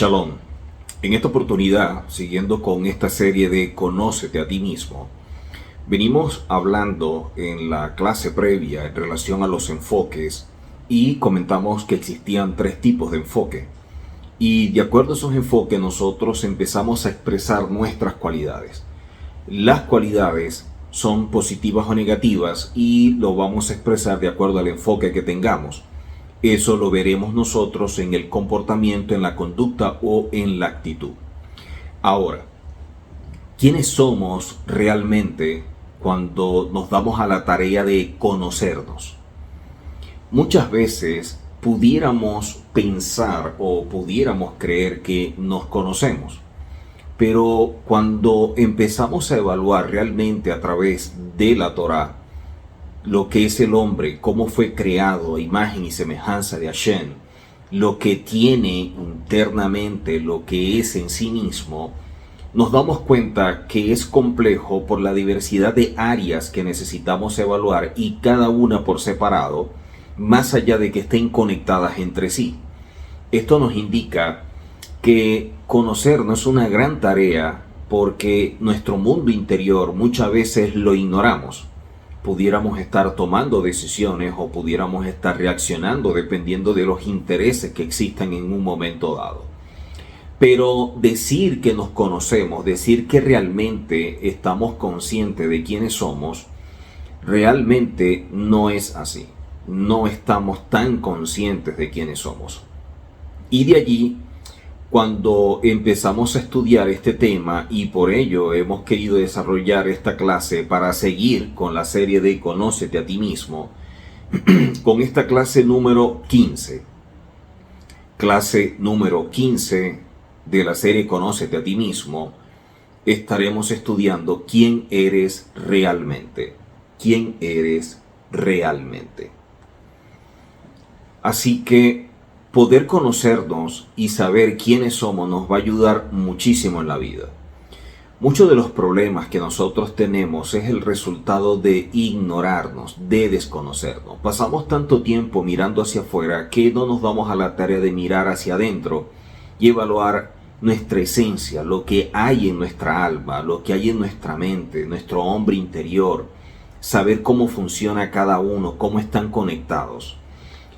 Shalom. En esta oportunidad, siguiendo con esta serie de Conócete a ti mismo, venimos hablando en la clase previa en relación a los enfoques y comentamos que existían tres tipos de enfoque. Y de acuerdo a esos enfoques nosotros empezamos a expresar nuestras cualidades. Las cualidades son positivas o negativas y lo vamos a expresar de acuerdo al enfoque que tengamos. Eso lo veremos nosotros en el comportamiento, en la conducta o en la actitud. Ahora, ¿quiénes somos realmente cuando nos damos a la tarea de conocernos? Muchas veces pudiéramos pensar o pudiéramos creer que nos conocemos, pero cuando empezamos a evaluar realmente a través de la Torá lo que es el hombre, cómo fue creado a imagen y semejanza de Hashem, lo que tiene internamente, lo que es en sí mismo, nos damos cuenta que es complejo por la diversidad de áreas que necesitamos evaluar y cada una por separado, más allá de que estén conectadas entre sí. Esto nos indica que conocernos es una gran tarea porque nuestro mundo interior muchas veces lo ignoramos. Pudiéramos estar tomando decisiones o pudiéramos estar reaccionando dependiendo de los intereses que existan en un momento dado. Pero decir que nos conocemos, decir que realmente estamos conscientes de quiénes somos, realmente no es así. No estamos tan conscientes de quiénes somos. Y de allí, cuando empezamos a estudiar este tema, y por ello hemos querido desarrollar esta clase para seguir con la serie de Conócete a ti mismo, con esta clase número 15. Clase número 15 de la serie Conócete a ti mismo, estaremos estudiando quién eres realmente. ¿Quién eres realmente? Así que poder conocernos y saber quiénes somos nos va a ayudar muchísimo en la vida. Muchos de los problemas que nosotros tenemos es el resultado de ignorarnos, de desconocernos. Pasamos tanto tiempo mirando hacia afuera que no nos damos a la tarea de mirar hacia adentro y evaluar nuestra esencia, lo que hay en nuestra alma, lo que hay en nuestra mente, nuestro hombre interior, saber cómo funciona cada uno, cómo están conectados.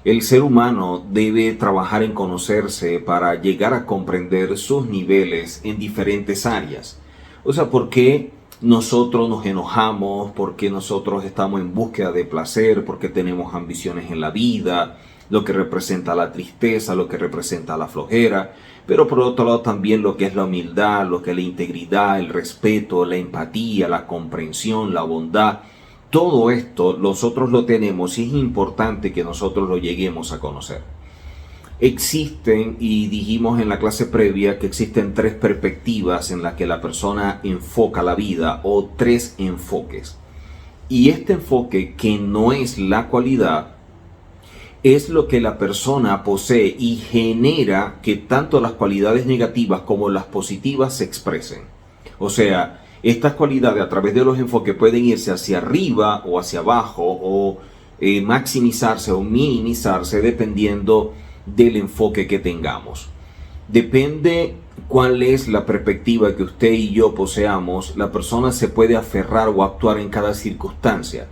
El ser humano debe trabajar en conocerse para llegar a comprender sus niveles en diferentes áreas. O sea, ¿por qué nosotros nos enojamos? ¿Por qué nosotros estamos en búsqueda de placer? ¿Por qué tenemos ambiciones en la vida? Lo que representa la tristeza, lo que representa la flojera. Pero por otro lado también lo que es la humildad, lo que es la integridad, el respeto, la empatía, la comprensión, la bondad. Todo esto nosotros lo tenemos y es importante que nosotros lo lleguemos a conocer. Existen, y dijimos en la clase previa, que existen tres perspectivas en las que la persona enfoca la vida o tres enfoques. Y este enfoque, que no es la cualidad, es lo que la persona posee y genera que tanto las cualidades negativas como las positivas se expresen. O sea, estas cualidades a través de los enfoques pueden irse hacia arriba o hacia abajo o maximizarse o minimizarse dependiendo del enfoque que tengamos. Depende cuál es la perspectiva que usted y yo poseamos, la persona se puede aferrar o actuar en cada circunstancia.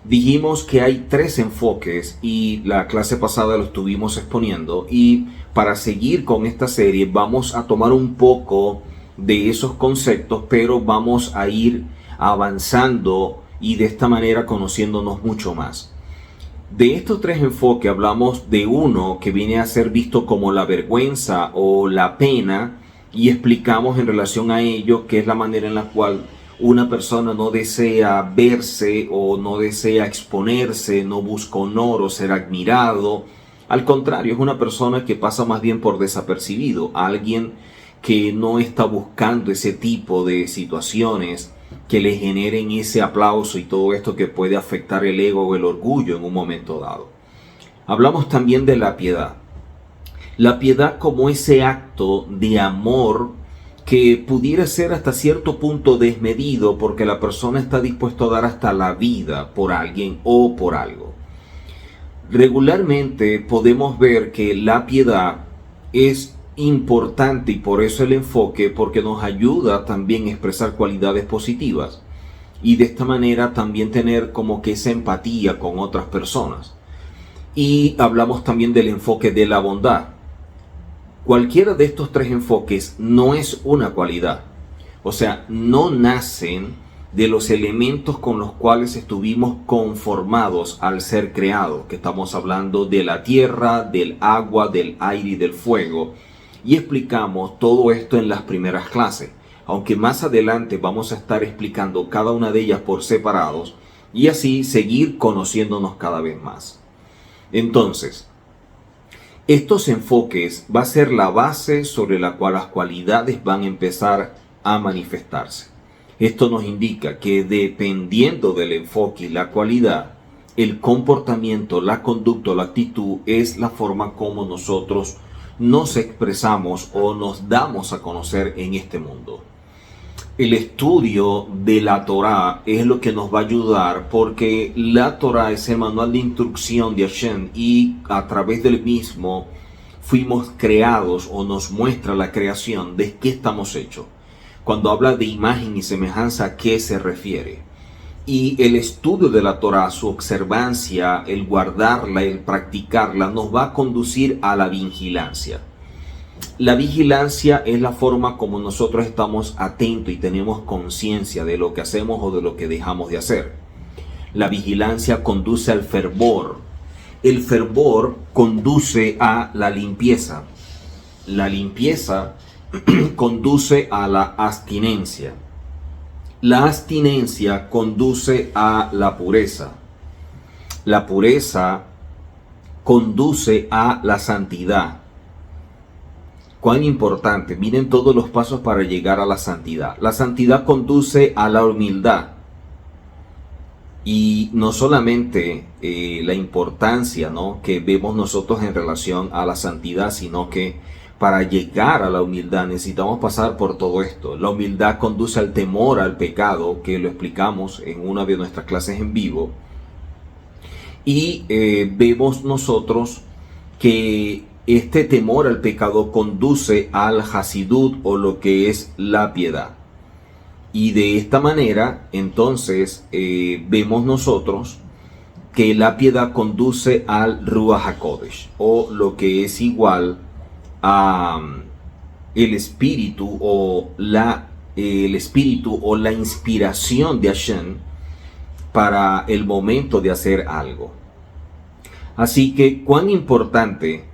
Dijimos que hay tres enfoques y la clase pasada lo estuvimos exponiendo, y para seguir con esta serie vamos a tomar un poco de esos conceptos, pero vamos a ir avanzando y de esta manera conociéndonos mucho más. De estos tres enfoques hablamos de uno que viene a ser visto como la vergüenza o la pena, y explicamos en relación a ello que es la manera en la cual una persona no desea verse o no desea exponerse, no busca honor o ser admirado. Al contrario, es una persona que pasa más bien por desapercibido, alguien que no está buscando ese tipo de situaciones que le generen ese aplauso y todo esto que puede afectar el ego o el orgullo en un momento dado. Hablamos también de la piedad. La piedad como ese acto de amor que pudiera ser hasta cierto punto desmedido porque la persona está dispuesta a dar hasta la vida por alguien o por algo. Regularmente podemos ver que la piedad es importante, y por eso el enfoque, porque nos ayuda también a expresar cualidades positivas y de esta manera también tener como que esa empatía con otras personas. Y hablamos también del enfoque de la bondad. Cualquiera de estos tres enfoques no es una cualidad, o sea, no nacen de los elementos con los cuales estuvimos conformados al ser creados, que estamos hablando de la tierra, del agua, del aire y del fuego, y explicamos todo esto en las primeras clases, aunque más adelante vamos a estar explicando cada una de ellas por separados y así seguir conociéndonos cada vez más. Entonces, estos enfoques va a ser la base sobre la cual las cualidades van a empezar a manifestarse. Esto nos indica que dependiendo del enfoque y la cualidad, el comportamiento, la conducta o la actitud es la forma como nosotros nos expresamos o nos damos a conocer en este mundo. El estudio de la Torá es lo que nos va a ayudar, porque la Torá es el manual de instrucción de Hashem y a través del mismo fuimos creados, o nos muestra la creación de qué estamos hechos. Cuando habla de imagen y semejanza, ¿a qué se refiere? Y el estudio de la Torá, su observancia, el guardarla, el practicarla, nos va a conducir a la vigilancia. La vigilancia es la forma como nosotros estamos atentos y tenemos conciencia de lo que hacemos o de lo que dejamos de hacer. La vigilancia conduce al fervor. El fervor conduce a la limpieza. La limpieza conduce a la abstinencia. La abstinencia conduce a la pureza. La pureza conduce a la santidad. Cuán importante, miren todos los pasos para llegar a la santidad. La santidad conduce a la humildad. Y no solamente la importancia, ¿no?, que vemos nosotros en relación a la santidad, sino que para llegar a la humildad necesitamos pasar por todo esto. La humildad conduce al temor al pecado, que lo explicamos en una de nuestras clases en vivo. Y vemos nosotros que este temor al pecado conduce al hasidut, o lo que es la piedad. Y de esta manera, entonces, vemos nosotros que la piedad conduce al Ruach HaKodesh, o lo que es igual a el espíritu o la inspiración de Hashem para el momento de hacer algo. Así que cuán importante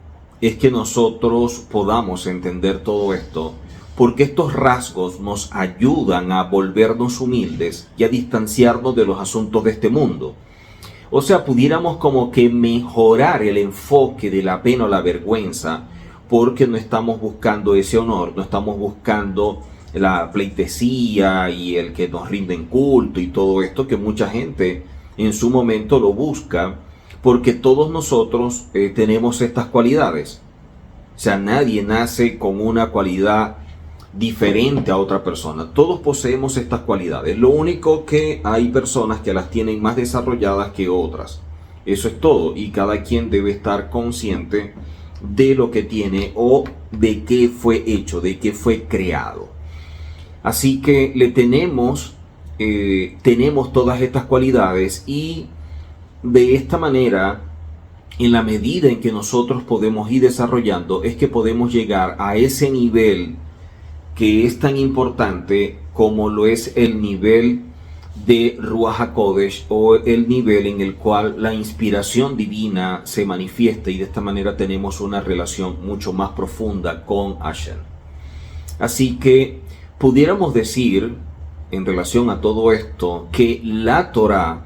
es que nosotros podamos entender todo esto, porque estos rasgos nos ayudan a volvernos humildes y a distanciarnos de los asuntos de este mundo. O sea, pudiéramos como que mejorar el enfoque de la pena o la vergüenza, porque no estamos buscando ese honor, no estamos buscando la pleitesía y el que nos rinden culto y todo esto, que mucha gente en su momento lo busca, porque todos nosotros tenemos estas cualidades. O sea, nadie nace con una cualidad diferente a otra persona. Todos poseemos estas cualidades. Lo único que hay personas que las tienen más desarrolladas que otras. Eso es todo. Y cada quien debe estar consciente de lo que tiene o de qué fue hecho, de qué fue creado. Así que tenemos todas estas cualidades, y de esta manera, en la medida en que nosotros podemos ir desarrollando, es que podemos llegar a ese nivel que es tan importante como lo es el nivel de Ruach HaKodesh, o el nivel en el cual la inspiración divina se manifiesta, y de esta manera tenemos una relación mucho más profunda con Hashem. Así que pudiéramos decir, en relación a todo esto, que la Torá,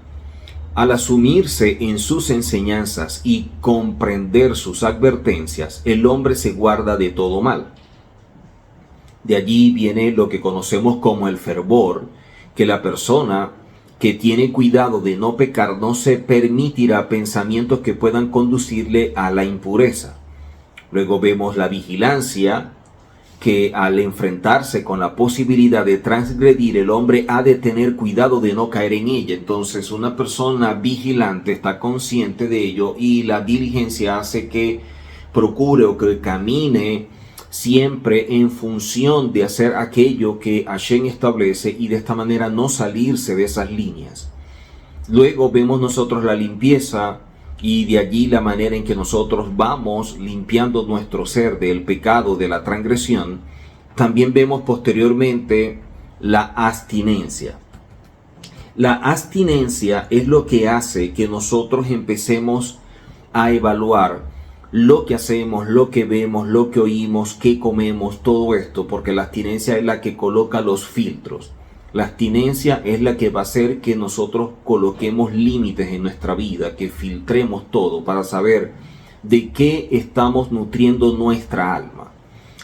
al asumirse en sus enseñanzas y comprender sus advertencias, el hombre se guarda de todo mal. De allí viene lo que conocemos como el fervor, que la persona que tiene cuidado de no pecar no se permitirá pensamientos que puedan conducirle a la impureza. Luego vemos la vigilancia, que al enfrentarse con la posibilidad de transgredir, el hombre ha de tener cuidado de no caer en ella. Entonces, una persona vigilante está consciente de ello, y la diligencia hace que procure o que camine siempre en función de hacer aquello que Hashem establece y de esta manera no salirse de esas líneas. Luego vemos nosotros la limpieza y de allí la manera en que nosotros vamos limpiando nuestro ser del pecado, de la transgresión. También vemos posteriormente la abstinencia. La abstinencia es lo que hace que nosotros empecemos a evaluar lo que hacemos, lo que vemos, lo que oímos, qué comemos, todo esto, porque la abstinencia es la que coloca los filtros. La abstinencia es la que va a hacer que nosotros coloquemos límites en nuestra vida, que filtremos todo para saber de qué estamos nutriendo nuestra alma,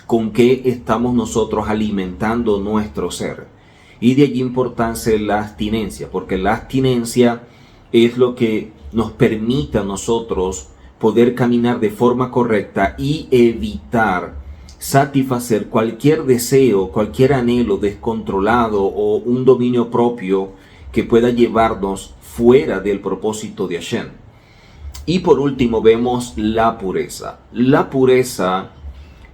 con qué estamos nosotros alimentando nuestro ser. Y de allí importancia la abstinencia, porque la abstinencia es lo que nos permite a nosotros poder caminar de forma correcta y evitar satisfacer cualquier deseo, cualquier anhelo descontrolado o un dominio propio que pueda llevarnos fuera del propósito de Hashem. Y por último vemos la pureza. La pureza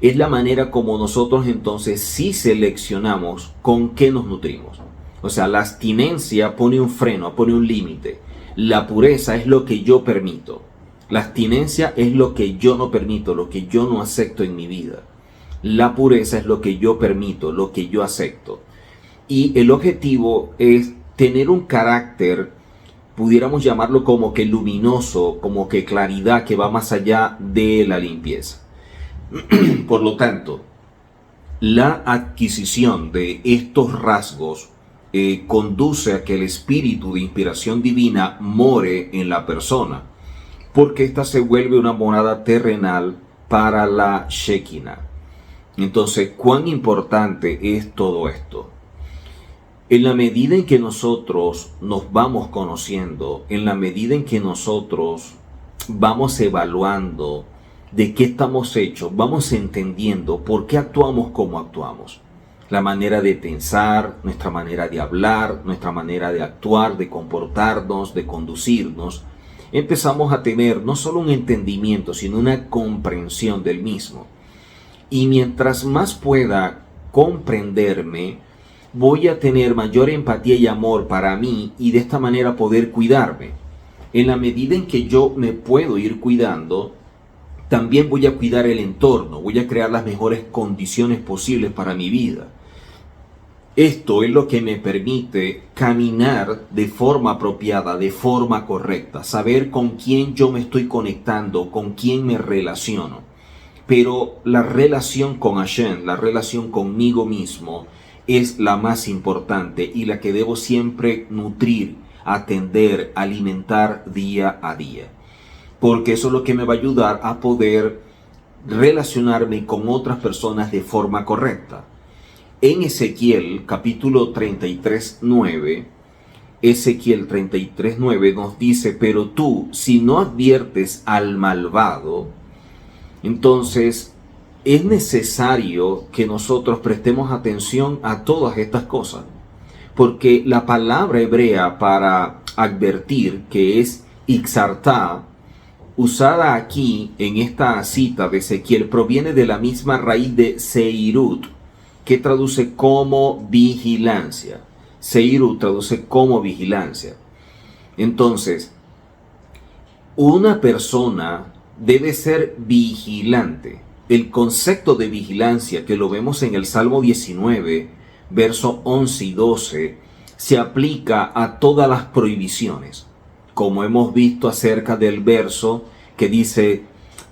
es la manera como nosotros entonces sí seleccionamos con qué nos nutrimos. O sea, la abstinencia pone un freno, pone un límite. La pureza es lo que yo permito. La abstinencia es lo que yo no permito, lo que yo no acepto en mi vida. La pureza es lo que yo permito, lo que yo acepto. Y el objetivo es tener un carácter, pudiéramos llamarlo como que luminoso, como que claridad que va más allá de la limpieza. Por lo tanto, la adquisición de estos rasgos conduce a que el espíritu de inspiración divina more en la persona, porque ésta se vuelve una morada terrenal para la Shekinah. Entonces, ¿cuán importante es todo esto? En la medida en que nosotros nos vamos conociendo, en la medida en que nosotros vamos evaluando de qué estamos hechos, vamos entendiendo por qué actuamos como actuamos. La manera de pensar, nuestra manera de hablar, nuestra manera de actuar, de comportarnos, de conducirnos. Empezamos a tener no solo un entendimiento, sino una comprensión del mismo. Y mientras más pueda comprenderme, voy a tener mayor empatía y amor para mí y de esta manera poder cuidarme. En la medida en que yo me puedo ir cuidando, también voy a cuidar el entorno, voy a crear las mejores condiciones posibles para mi vida. Esto es lo que me permite caminar de forma apropiada, de forma correcta, saber con quién yo me estoy conectando, con quién me relaciono. Pero la relación con Hashem, la relación conmigo mismo, es la más importante y la que debo siempre nutrir, atender, alimentar día a día. Porque eso es lo que me va a ayudar a poder relacionarme con otras personas de forma correcta. En Ezequiel capítulo 33:9, Ezequiel 33:9 nos dice: pero tú, si no adviertes al malvado, entonces es necesario que nosotros prestemos atención a todas estas cosas. Porque la palabra hebrea para advertir, que es ixartá, usada aquí en esta cita de Ezequiel, proviene de la misma raíz de seirut, que traduce como vigilancia. Seirut traduce como vigilancia. Entonces, una persona debe ser vigilante. El concepto de vigilancia, que lo vemos en el Salmo 19, versos 11 y 12, se aplica a todas las prohibiciones. Como hemos visto acerca del verso que dice: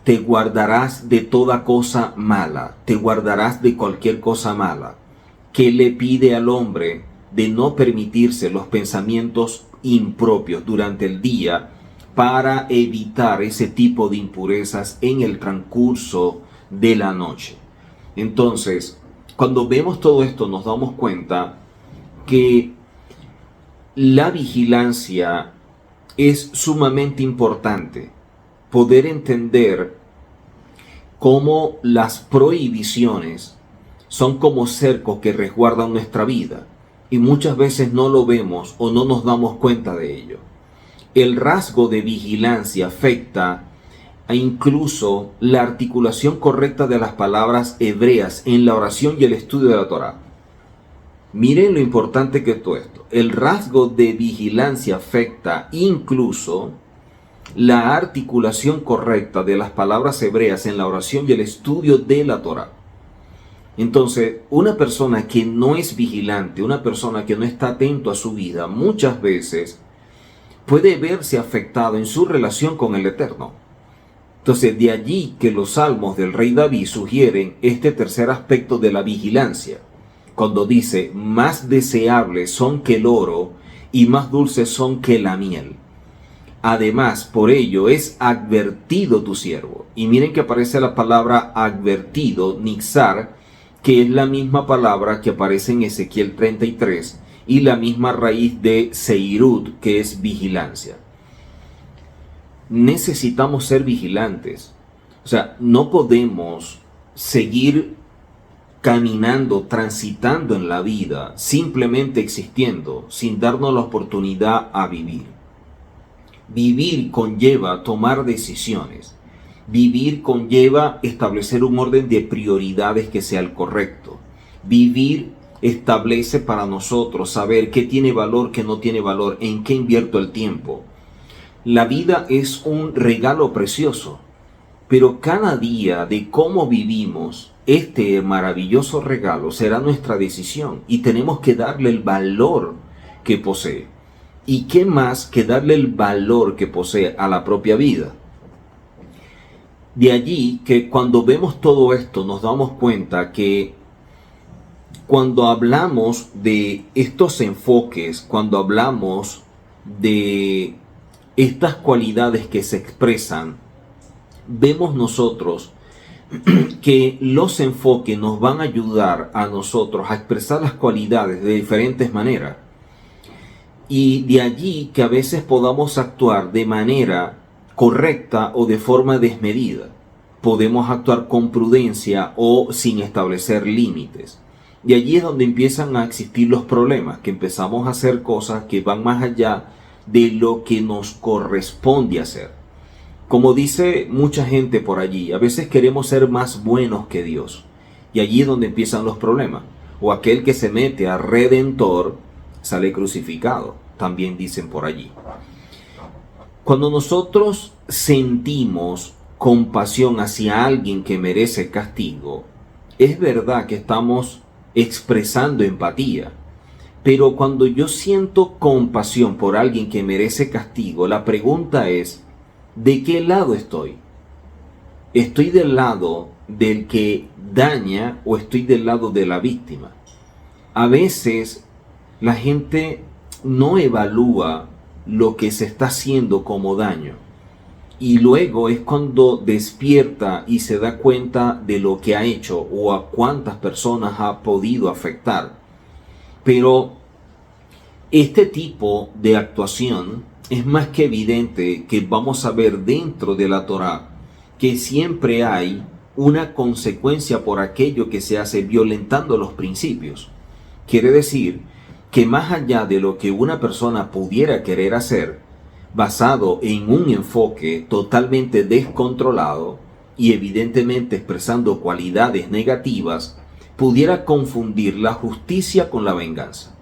te guardarás de toda cosa mala, te guardarás de cualquier cosa mala, que le pide al hombre de no permitirse los pensamientos impropios durante el día para evitar ese tipo de impurezas en el transcurso de la noche. Entonces, cuando vemos todo esto, nos damos cuenta que la vigilancia es sumamente importante. Poder entender cómo las prohibiciones son como cercos que resguardan nuestra vida y muchas veces no lo vemos o no nos damos cuenta de ello. El rasgo de vigilancia afecta e incluso la articulación correcta de las palabras hebreas en la oración y el estudio de la Torá. Miren lo importante que es todo esto. El rasgo de vigilancia afecta incluso la articulación correcta de las palabras hebreas en la oración y el estudio de la Torá. Entonces, una persona que no es vigilante, una persona que no está atento a su vida, muchas veces puede verse afectado en su relación con el Eterno. Entonces, de allí que los salmos del rey David sugieren este tercer aspecto de la vigilancia, cuando dice, más deseables son que el oro y más dulces son que la miel. Además, por ello es advertido tu siervo. Y miren que aparece la palabra advertido, nixar, que es la misma palabra que aparece en Ezequiel 33 y la misma raíz de seirut, que es vigilancia. Necesitamos ser vigilantes. O sea, no podemos seguir caminando, transitando en la vida, simplemente existiendo, sin darnos la oportunidad a vivir. Vivir conlleva tomar decisiones. Vivir conlleva establecer un orden de prioridades que sea el correcto. Vivir establece para nosotros saber qué tiene valor, qué no tiene valor, en qué invierto el tiempo. La vida es un regalo precioso, pero cada día de cómo vivimos este maravilloso regalo será nuestra decisión y tenemos que darle el valor que posee. ¿Y qué más que darle el valor que posee a la propia vida? De allí que cuando vemos todo esto nos damos cuenta que cuando hablamos de estos enfoques, cuando hablamos de estas cualidades que se expresan, vemos nosotros que los enfoques nos van a ayudar a nosotros a expresar las cualidades de diferentes maneras. Y de allí que a veces podamos actuar de manera correcta o de forma desmedida. Podemos actuar con prudencia o sin establecer límites. Y allí es donde empiezan a existir los problemas, que empezamos a hacer cosas que van más allá de lo que nos corresponde hacer. Como dice mucha gente por allí, a veces queremos ser más buenos que Dios. Y allí es donde empiezan los problemas. O aquel que se mete a redentor sale crucificado, también dicen por allí. Cuando nosotros sentimos compasión hacia alguien que merece castigo, es verdad que estamos expresando empatía. Pero cuando yo siento compasión por alguien que merece castigo, la pregunta es, ¿de qué lado estoy? ¿Estoy del lado del que daña o estoy del lado de la víctima? A veces la gente no evalúa lo que se está haciendo como daño. Y luego es cuando despierta y se da cuenta de lo que ha hecho o a cuántas personas ha podido afectar. Pero este tipo de actuación es más que evidente que vamos a ver dentro de la Torá que siempre hay una consecuencia por aquello que se hace violentando los principios. Quiere decir que más allá de lo que una persona pudiera querer hacer, basado en un enfoque totalmente descontrolado y evidentemente expresando cualidades negativas, pudiera confundir la justicia con la venganza.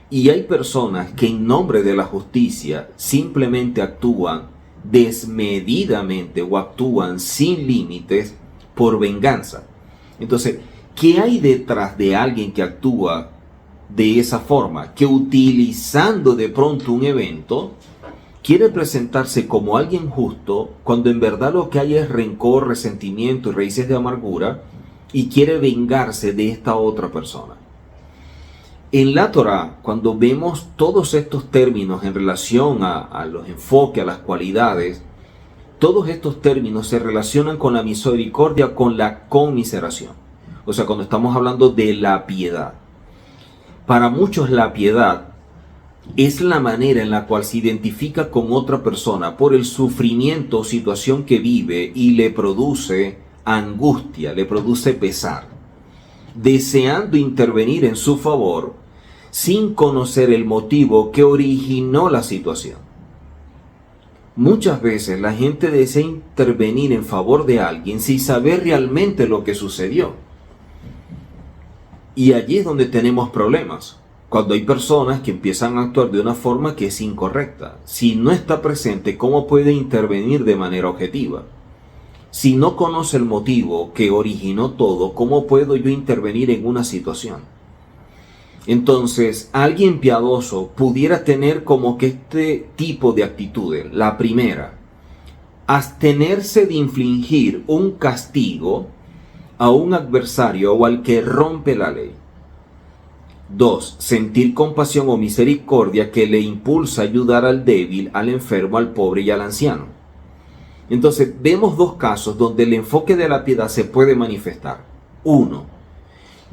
Y hay personas que en nombre de la justicia simplemente actúan desmedidamente o actúan sin límites por venganza. Entonces, ¿qué hay detrás de alguien que actúa de esa forma? Que utilizando de pronto un evento, quiere presentarse como alguien justo cuando en verdad lo que hay es rencor, resentimiento y raíces de amargura y quiere vengarse de esta otra persona. En la Torá, cuando vemos todos estos términos en relación a los enfoques, a las cualidades, todos estos términos se relacionan con la misericordia, con la conmiseración. O sea, cuando estamos hablando de la piedad. Para muchos la piedad es la manera en la cual se identifica con otra persona por el sufrimiento o situación que vive y le produce angustia, le produce pesar, deseando intervenir en su favor sin conocer el motivo que originó la situación. Muchas veces la gente desea intervenir en favor de alguien sin saber realmente lo que sucedió. Y allí es donde tenemos problemas. Cuando hay personas que empiezan a actuar de una forma que es incorrecta. Si no está presente, ¿cómo puede intervenir de manera objetiva? Si no conoce el motivo que originó todo, ¿cómo puedo yo intervenir en una situación? Entonces, alguien piadoso pudiera tener como que este tipo de actitudes. La primera, abstenerse de infligir un castigo a un adversario o al que rompe la ley. 2. Sentir compasión o misericordia que le impulsa a ayudar al débil, al enfermo, al pobre y al anciano. Entonces, vemos dos casos donde el enfoque de la piedad se puede manifestar. 1.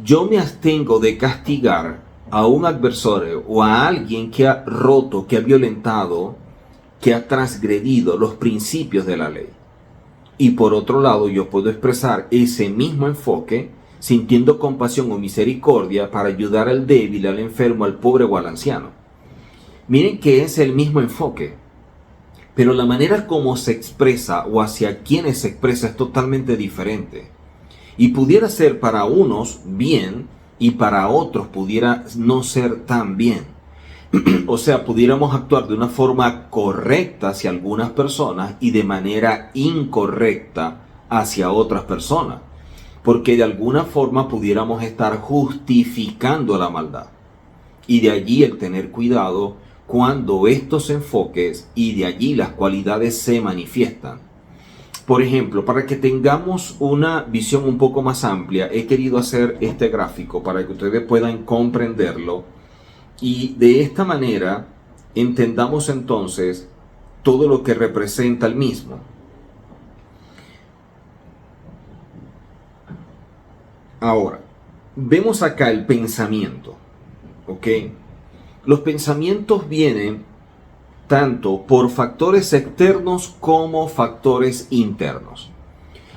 Yo me abstengo de castigar a un adversario o a alguien que ha roto, que ha violentado, que ha transgredido los principios de la ley. Y por otro lado, yo puedo expresar ese mismo enfoque sintiendo compasión o misericordia para ayudar al débil, al enfermo, al pobre o al anciano. Miren que es el mismo enfoque, pero la manera como se expresa o hacia quienes se expresa es totalmente diferente. Y pudiera ser para unos bien y para otros pudiera no ser tan bien. O sea, pudiéramos actuar de una forma correcta hacia algunas personas y de manera incorrecta hacia otras personas. Porque de alguna forma pudiéramos estar justificando la maldad. Y de allí el tener cuidado cuando estos enfoques y de allí las cualidades se manifiestan. Por ejemplo, para que tengamos una visión un poco más amplia, he querido hacer este gráfico para que ustedes puedan comprenderlo. Y de esta manera entendamos entonces todo lo que representa el mismo. Ahora, vemos acá el pensamiento, ¿ok? Los pensamientos vienen tanto por factores externos como factores internos.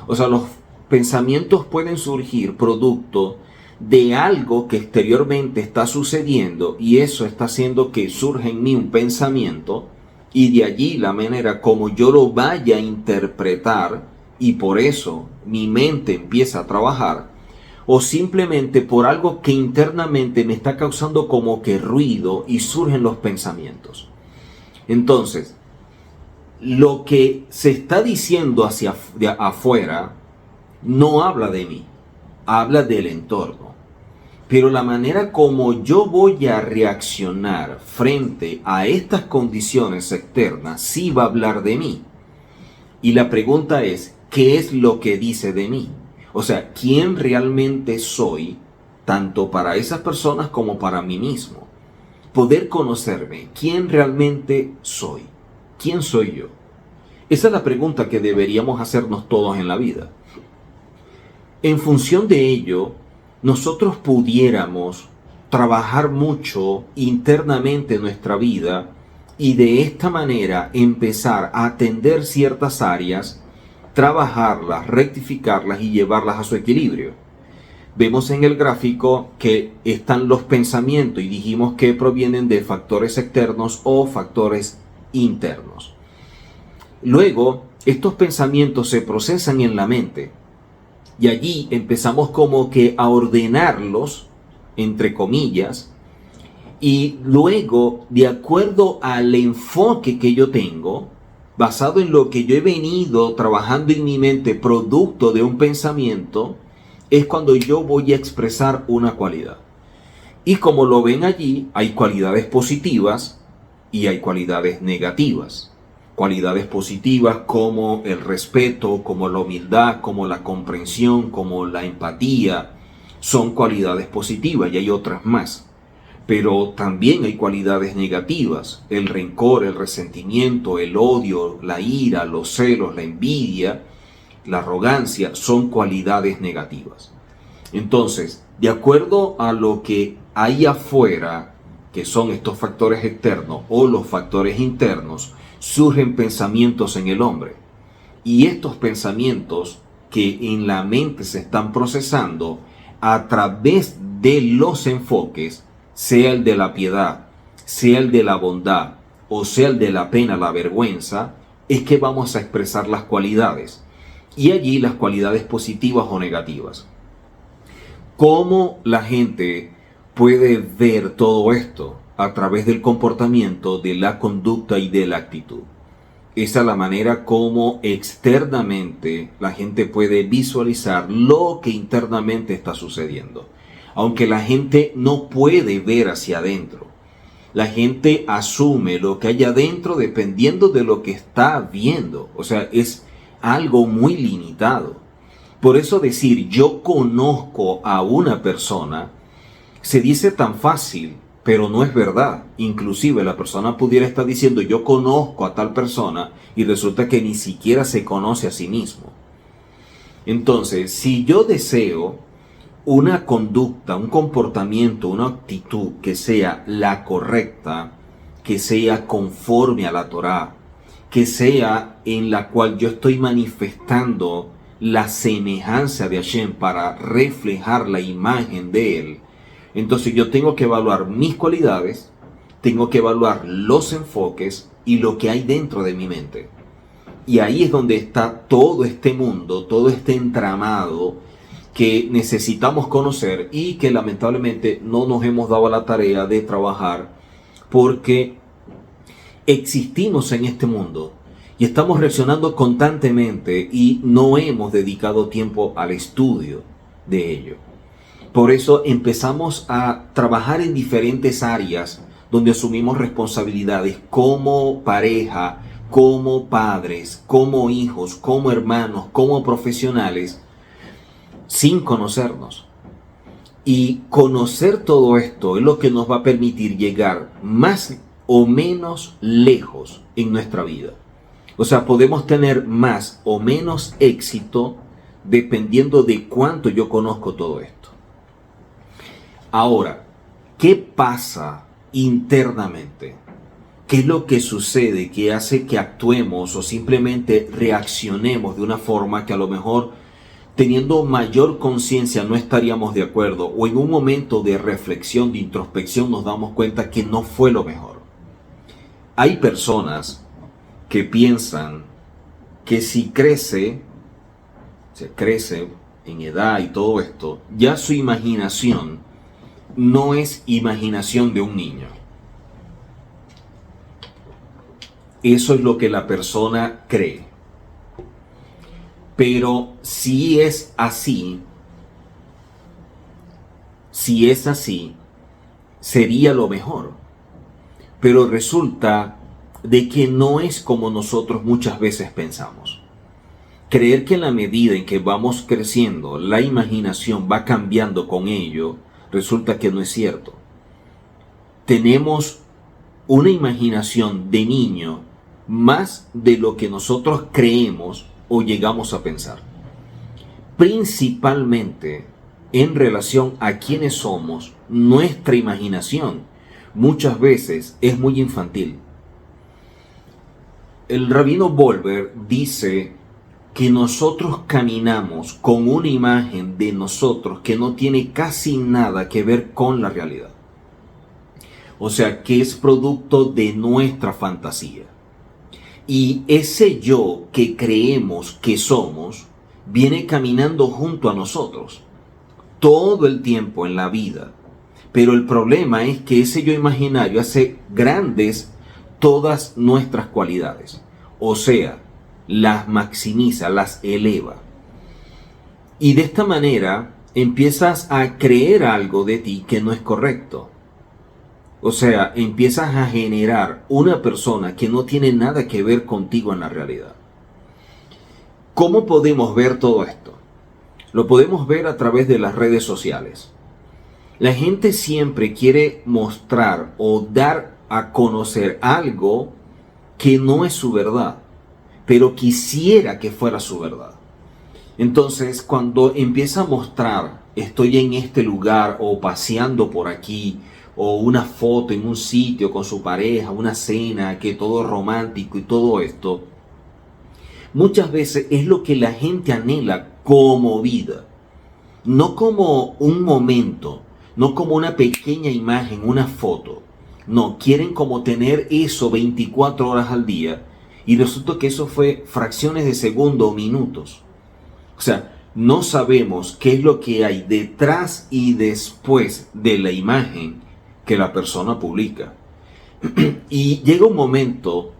O sea, los pensamientos pueden surgir producto de algo que exteriormente está sucediendo y eso está haciendo que surja en mí un pensamiento y de allí la manera como yo lo vaya a interpretar y por eso mi mente empieza a trabajar o simplemente por algo que internamente me está causando como que ruido y surgen los pensamientos. Entonces, lo que se está diciendo hacia afuera no habla de mí, habla del entorno. Pero la manera como yo voy a reaccionar frente a estas condiciones externas sí va a hablar de mí. Y la pregunta es, ¿qué es lo que dice de mí? O sea, ¿quién realmente soy, tanto para esas personas como para mí mismo? Poder conocerme, ¿quién realmente soy? ¿Quién soy yo? Esa es la pregunta que deberíamos hacernos todos en la vida. En función de ello, nosotros pudiéramos trabajar mucho internamente en nuestra vida y de esta manera empezar a atender ciertas áreas, trabajarlas, rectificarlas y llevarlas a su equilibrio. Vemos en el gráfico que están los pensamientos y dijimos que provienen de factores externos o factores internos. Luego, estos pensamientos se procesan en la mente y allí empezamos como que a ordenarlos, entre comillas, y luego, de acuerdo al enfoque que yo tengo, basado en lo que yo he venido trabajando en mi mente, producto de un pensamiento, es cuando yo voy a expresar una cualidad. Y como lo ven allí, hay cualidades positivas y hay cualidades negativas. Cualidades positivas como el respeto, como la humildad, como la comprensión, como la empatía, son cualidades positivas y hay otras más. Pero también hay cualidades negativas, el rencor, el resentimiento, el odio, la ira, los celos, la envidia, la arrogancia, son cualidades negativas. Entonces, de acuerdo a lo que hay afuera, que son estos factores externos o los factores internos, surgen pensamientos en el hombre. Y estos pensamientos que en la mente se están procesando a través de los enfoques, sea el de la piedad, sea el de la bondad o sea el de la pena, la vergüenza, es que vamos a expresar las cualidades. Y allí las cualidades positivas o negativas. ¿Cómo la gente puede ver todo esto? A través del comportamiento, de la conducta y de la actitud. Esa es la manera como externamente la gente puede visualizar lo que internamente está sucediendo. Aunque la gente no puede ver hacia adentro. La gente asume lo que hay adentro dependiendo de lo que está viendo. O sea, es algo muy limitado. Por eso decir yo conozco a una persona se dice tan fácil, pero no es verdad. Inclusive la persona pudiera estar diciendo yo conozco a tal persona y resulta que ni siquiera se conoce a sí mismo. Entonces, si yo deseo una conducta, un comportamiento, una actitud que sea la correcta, que sea conforme a la Torá, que sea en la cual yo estoy manifestando la semejanza de Hashem para reflejar la imagen de Él, entonces yo tengo que evaluar mis cualidades, tengo que evaluar los enfoques y lo que hay dentro de mi mente. Y ahí es donde está todo este mundo, todo este entramado que necesitamos conocer y que lamentablemente no nos hemos dado la tarea de trabajar porque existimos en este mundo y estamos reaccionando constantemente y no hemos dedicado tiempo al estudio de ello. Por eso empezamos a trabajar en diferentes áreas donde asumimos responsabilidades como pareja, como padres, como hijos, como hermanos, como profesionales, sin conocernos. Y conocer todo esto es lo que nos va a permitir llegar más o menos lejos en nuestra vida. O sea, podemos tener más o menos éxito dependiendo de cuánto yo conozco todo esto. Ahora, ¿qué pasa internamente? ¿Qué es lo que sucede que hace que actuemos o simplemente reaccionemos de una forma que a lo mejor teniendo mayor conciencia no estaríamos de acuerdo o en un momento de reflexión, de introspección nos damos cuenta que no fue lo mejor? Hay personas que piensan que si crece en edad y todo esto, ya su imaginación no es imaginación de un niño. Eso es lo que la persona cree. Pero si es así, sería lo mejor. Pero resulta de que no es como nosotros muchas veces pensamos. Creer que en la medida en que vamos creciendo, la imaginación va cambiando con ello, resulta que no es cierto. Tenemos una imaginación de niño más de lo que nosotros creemos o llegamos a pensar. Principalmente en relación a quiénes somos, nuestra imaginación muchas veces es muy infantil. El rabino Volver dice que nosotros caminamos con una imagen de nosotros que no tiene casi nada que ver con la realidad. O sea, que es producto de nuestra fantasía. Y ese yo que creemos que somos, viene caminando junto a nosotros todo el tiempo en la vida. Pero el problema es que ese yo imaginario hace grandes todas nuestras cualidades. O sea, las maximiza, las eleva. Y de esta manera empiezas a creer algo de ti que no es correcto. O sea, empiezas a generar una persona que no tiene nada que ver contigo en la realidad. ¿Cómo podemos ver todo esto? Lo podemos ver a través de las redes sociales. La gente siempre quiere mostrar o dar a conocer algo que no es su verdad, pero quisiera que fuera su verdad. Entonces, cuando empieza a mostrar, estoy en este lugar o paseando por aquí, o una foto en un sitio con su pareja, una cena, que todo es romántico y todo esto, muchas veces es lo que la gente anhela como vida, no como un momento, no como una pequeña imagen, una foto. No, quieren como tener eso 24 horas al día Y resulta que eso fue fracciones de segundo o minutos. O sea, no sabemos qué es lo que hay detrás y después de la imagen que la persona publica. Y llega un momento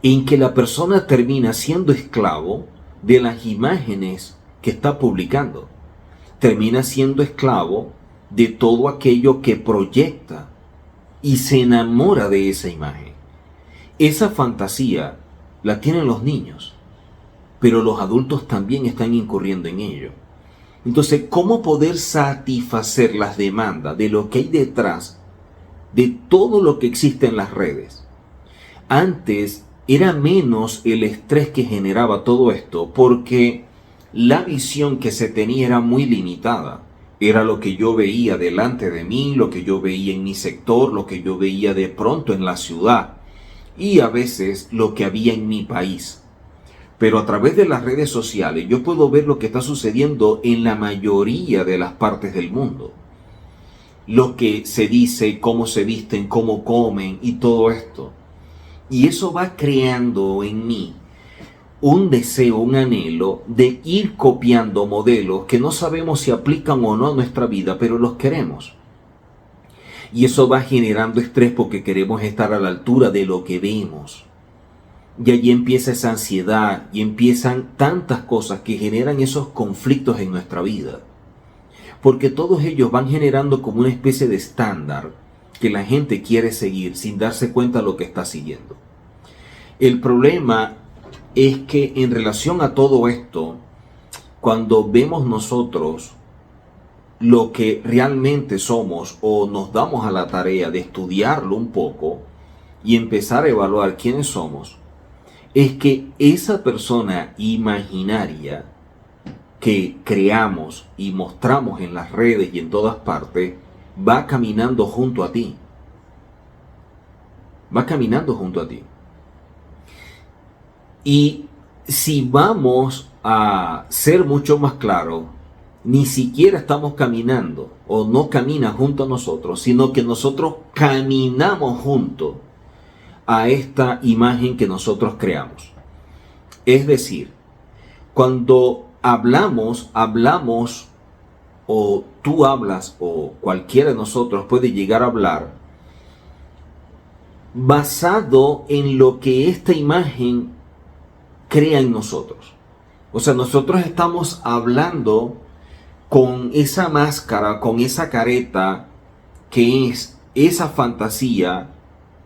en que la persona termina siendo esclavo de las imágenes que está publicando. Termina siendo esclavo de todo aquello que proyecta y se enamora de esa imagen. Esa fantasía la tienen los niños, pero los adultos también están incurriendo en ello. Entonces, ¿cómo poder satisfacer las demandas de lo que hay detrás de todo lo que existe en las redes? Antes era menos el estrés que generaba todo esto, porque la visión que se tenía era muy limitada. Era lo que yo veía delante de mí, lo que yo veía en mi sector, lo que yo veía de pronto en la ciudad y a veces lo que había en mi país. Pero a través de las redes sociales yo puedo ver lo que está sucediendo en la mayoría de las partes del mundo. Lo que se dice, cómo se visten, cómo comen y todo esto. Y eso va creando en mí un deseo, un anhelo de ir copiando modelos que no sabemos si aplican o no a nuestra vida, pero los queremos. Y eso va generando estrés porque queremos estar a la altura de lo que vemos. Y allí empieza esa ansiedad y empiezan tantas cosas que generan esos conflictos en nuestra vida. Porque todos ellos van generando como una especie de estándar que la gente quiere seguir sin darse cuenta de lo que está siguiendo. El problema es que en relación a todo esto, cuando vemos nosotros lo que realmente somos o nos damos a la tarea de estudiarlo un poco y empezar a evaluar quiénes somos, es que esa persona imaginaria que creamos y mostramos en las redes y en todas partes va caminando junto a ti. Va caminando junto a ti. Y si vamos a ser mucho más claros, ni siquiera estamos caminando o no camina junto a nosotros, sino que nosotros caminamos junto a esta imagen que nosotros creamos. Es decir, cuando hablamos o tú hablas o cualquiera de nosotros puede llegar a hablar basado en lo que esta imagen crea en nosotros. O sea, nosotros estamos hablando con esa máscara, con esa careta que es esa fantasía,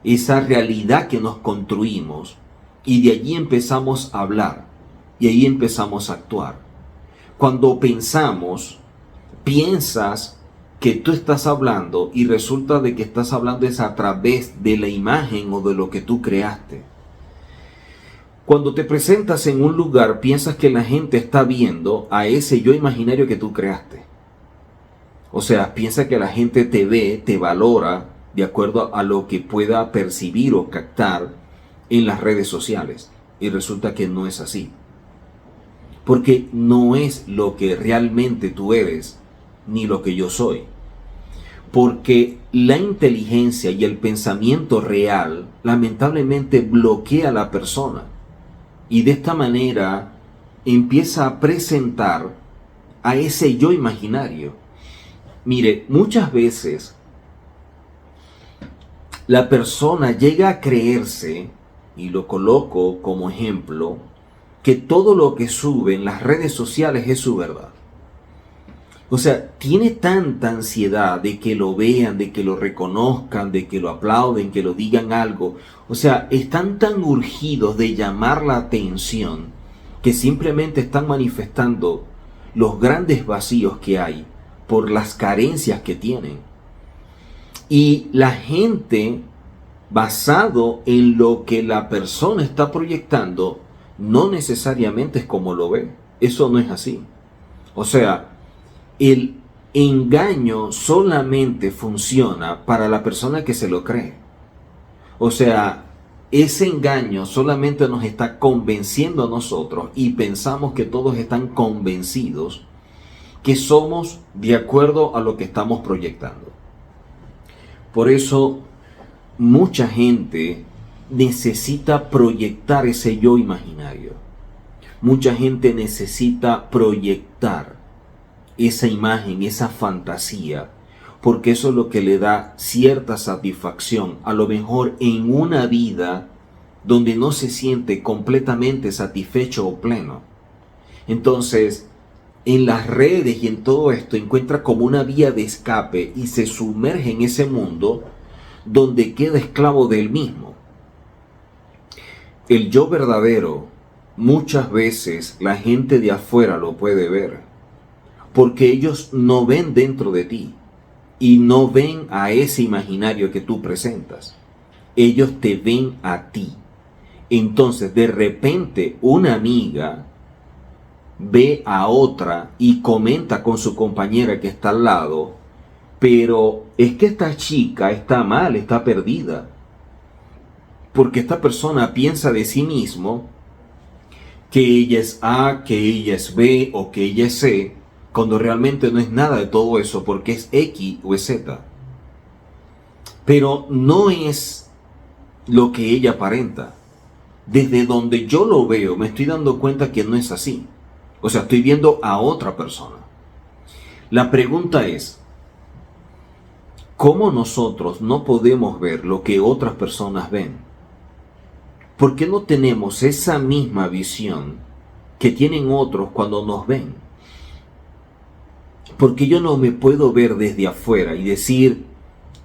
esa realidad que nos construimos, y de allí empezamos a hablar y ahí empezamos a actuar. Cuando pensamos, piensas que tú estás hablando y resulta de que estás hablando es a través de la imagen o de lo que tú creaste. Cuando te presentas en un lugar, piensas que la gente está viendo a ese yo imaginario que tú creaste. O sea, piensa que la gente te ve, te valora de acuerdo a lo que pueda percibir o captar en las redes sociales. Y resulta que no es así. Porque no es lo que realmente tú eres, ni lo que yo soy. Porque la inteligencia y el pensamiento real lamentablemente bloquea a la persona. Y de esta manera empieza a presentar a ese yo imaginario. Mire, muchas veces la persona llega a creerse, y lo coloco como ejemplo, que todo lo que sube en las redes sociales es su verdad. O sea, tiene tanta ansiedad de que lo vean, de que lo reconozcan, de que lo aplauden, que lo digan algo. O sea, están tan urgidos de llamar la atención que simplemente están manifestando los grandes vacíos que hay por las carencias que tienen. Y la gente, basado en lo que la persona está proyectando, no necesariamente es como lo ve. Eso no es así. O sea, el engaño solamente funciona para la persona que se lo cree. O sea, ese engaño solamente nos está convenciendo a nosotros y pensamos que todos están convencidos que somos de acuerdo a lo que estamos proyectando. Por eso mucha gente necesita proyectar ese yo imaginario. Mucha gente necesita proyectar esa imagen, esa fantasía, porque eso es lo que le da cierta satisfacción, a lo mejor en una vida donde no se siente completamente satisfecho o pleno. Entonces, en las redes y en todo esto encuentra como una vía de escape y se sumerge en ese mundo donde queda esclavo del mismo. El yo verdadero, muchas veces la gente de afuera lo puede ver, porque ellos no ven dentro de ti y no ven a ese imaginario que tú presentas. Ellos te ven a ti. Entonces, de repente, una amiga ve a otra y comenta con su compañera que está al lado, pero es que esta chica está mal, está perdida, porque esta persona piensa de sí mismo que ella es A, que ella es B o que ella es C, cuando realmente no es nada de todo eso, porque es X o es Z. Pero no es lo que ella aparenta. Desde donde yo lo veo, me estoy dando cuenta que no es así. O sea, estoy viendo a otra persona. La pregunta es, ¿cómo nosotros no podemos ver lo que otras personas ven? ¿Por qué no tenemos esa misma visión que tienen otros cuando nos ven? Porque yo no me puedo ver desde afuera y decir,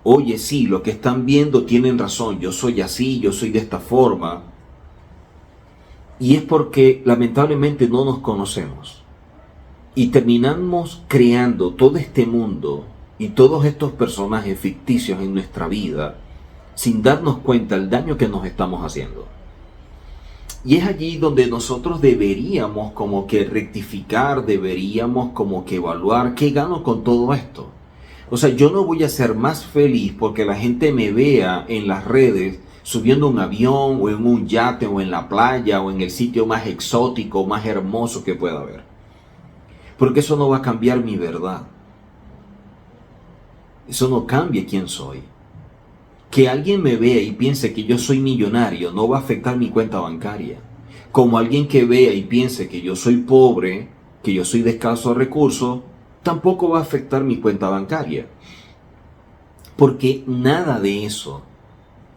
oye, sí, lo que están viendo tienen razón, yo soy así, yo soy de esta forma. Y es porque lamentablemente no nos conocemos. Y terminamos creando todo este mundo y todos estos personajes ficticios en nuestra vida sin darnos cuenta del daño que nos estamos haciendo. Y es allí donde nosotros deberíamos como que rectificar, deberíamos como que evaluar qué gano con todo esto. O sea, yo no voy a ser más feliz porque la gente me vea en las redes subiendo un avión o en un yate o en la playa o en el sitio más exótico, más hermoso que pueda haber. Porque eso no va a cambiar mi verdad. Eso no cambia quién soy. Que alguien me vea y piense que yo soy millonario no va a afectar mi cuenta bancaria. Como alguien que vea y piense que yo soy pobre, que yo soy de escasos recursos, tampoco va a afectar mi cuenta bancaria. Porque nada de eso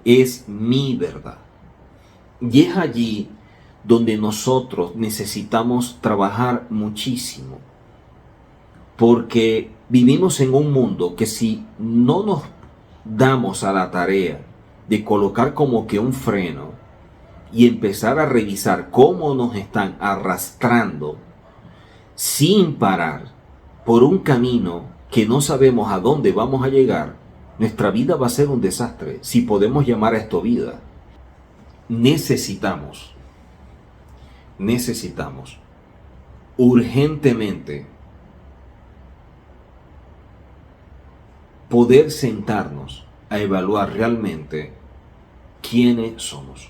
es mi verdad. Y es allí donde nosotros necesitamos trabajar muchísimo. Porque vivimos en un mundo que si no nos damos a la tarea de colocar como que un freno y empezar a revisar cómo nos están arrastrando sin parar por un camino que no sabemos a dónde vamos a llegar, nuestra vida va a ser un desastre, si podemos llamar a esto vida. Necesitamos urgentemente poder sentarnos a evaluar realmente quiénes somos.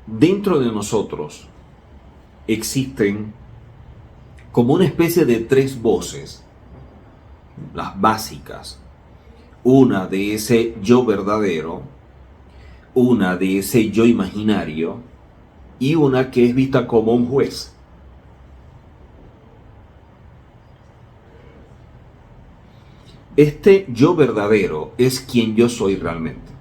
Dentro de nosotros existen como una especie de 3 voces, las básicas. Una de ese yo verdadero, una de ese yo imaginario y una que es vista como un juez. Este yo verdadero es quien yo soy realmente.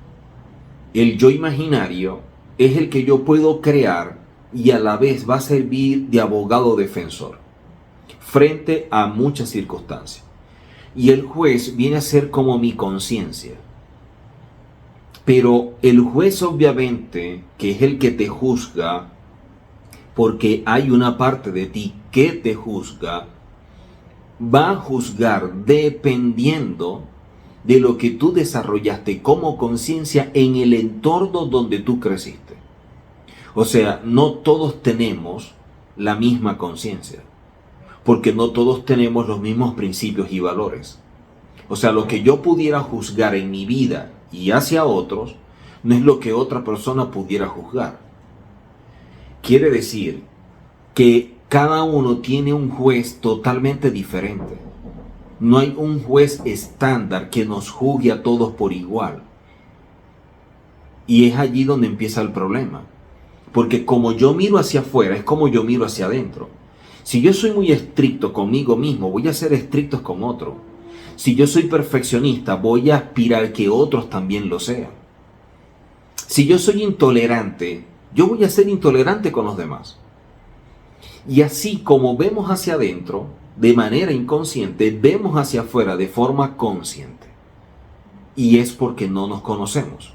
El yo imaginario es el que yo puedo crear y a la vez va a servir de abogado defensor frente a muchas circunstancias. Y el juez viene a ser como mi conciencia. Pero el juez obviamente, que es el que te juzga, porque hay una parte de ti que te juzga, va a juzgar dependiendo de lo que tú desarrollaste como conciencia en el entorno donde tú creciste. O sea, no todos tenemos la misma conciencia, porque no todos tenemos los mismos principios y valores. O sea, lo que yo pudiera juzgar en mi vida y hacia otros, no es lo que otra persona pudiera juzgar. Quiere decir que cada uno tiene un juez totalmente diferente. No hay un juez estándar que nos juzgue a todos por igual. Y es allí donde empieza el problema. Porque como yo miro hacia afuera, es como yo miro hacia adentro. Si yo soy muy estricto conmigo mismo, voy a ser estricto con otro. Si yo soy perfeccionista, voy a aspirar que otros también lo sean. Si yo soy intolerante, yo voy a ser intolerante con los demás. Y así como vemos hacia adentro, de manera inconsciente, vemos hacia afuera de forma consciente. Y es porque no nos conocemos.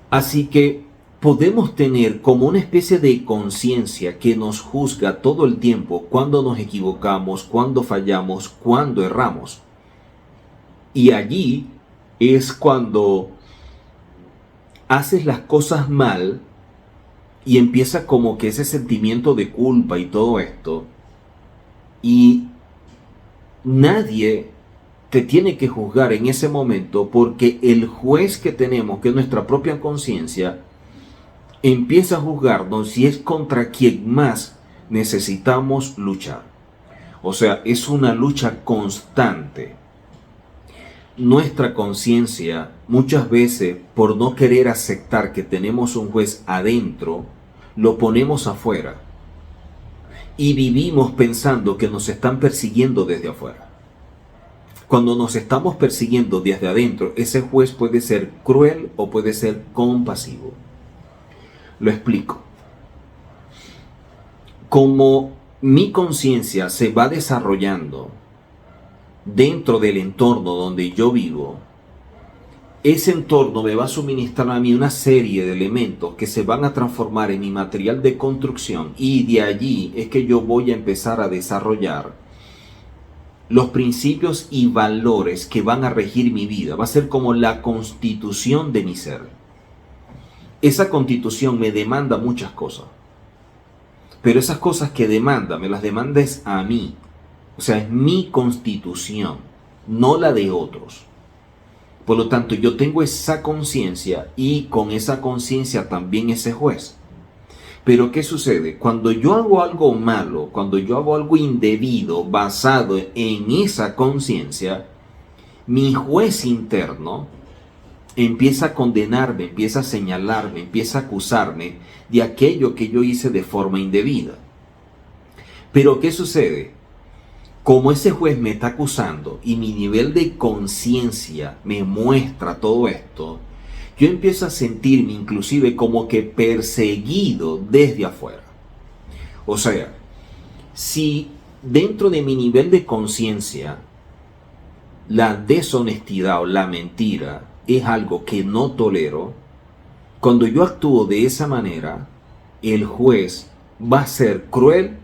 Así que podemos tener como una especie de conciencia que nos juzga todo el tiempo cuando nos equivocamos, cuando fallamos, cuando erramos. Y allí es cuando haces las cosas mal y empieza como que ese sentimiento de culpa y todo esto. Y nadie te tiene que juzgar en ese momento, porque el juez que tenemos, que es nuestra propia conciencia, empieza a juzgarnos si es contra quien más necesitamos luchar. O sea, es una lucha constante. Nuestra conciencia, muchas veces, por no querer aceptar que tenemos un juez adentro, lo ponemos afuera. Y vivimos pensando que nos están persiguiendo desde afuera. Cuando nos estamos persiguiendo desde adentro, ese juez puede ser cruel o puede ser compasivo. Lo explico. Como mi conciencia se va desarrollando dentro del entorno donde yo vivo, ese entorno me va a suministrar a mí una serie de elementos que se van a transformar en mi material de construcción, y de allí es que yo voy a empezar a desarrollar los principios y valores que van a regir mi vida. Va a ser como la constitución de mi ser. Esa constitución me demanda muchas cosas, pero esas cosas que demanda, me las demanda es a mí. O sea, es mi constitución, no la de otros. Por lo tanto, yo tengo esa conciencia, y con esa conciencia también ese juez. Pero ¿qué sucede? Cuando yo hago algo malo, cuando yo hago algo indebido basado en esa conciencia, mi juez interno empieza a condenarme, empieza a señalarme, empieza a acusarme de aquello que yo hice de forma indebida. Pero ¿qué sucede? Como ese juez me está acusando y mi nivel de conciencia me muestra todo esto, yo empiezo a sentirme inclusive como que perseguido desde afuera. O sea, si dentro de mi nivel de conciencia la deshonestidad o la mentira es algo que no tolero, cuando yo actúo de esa manera, el juez va a ser cruel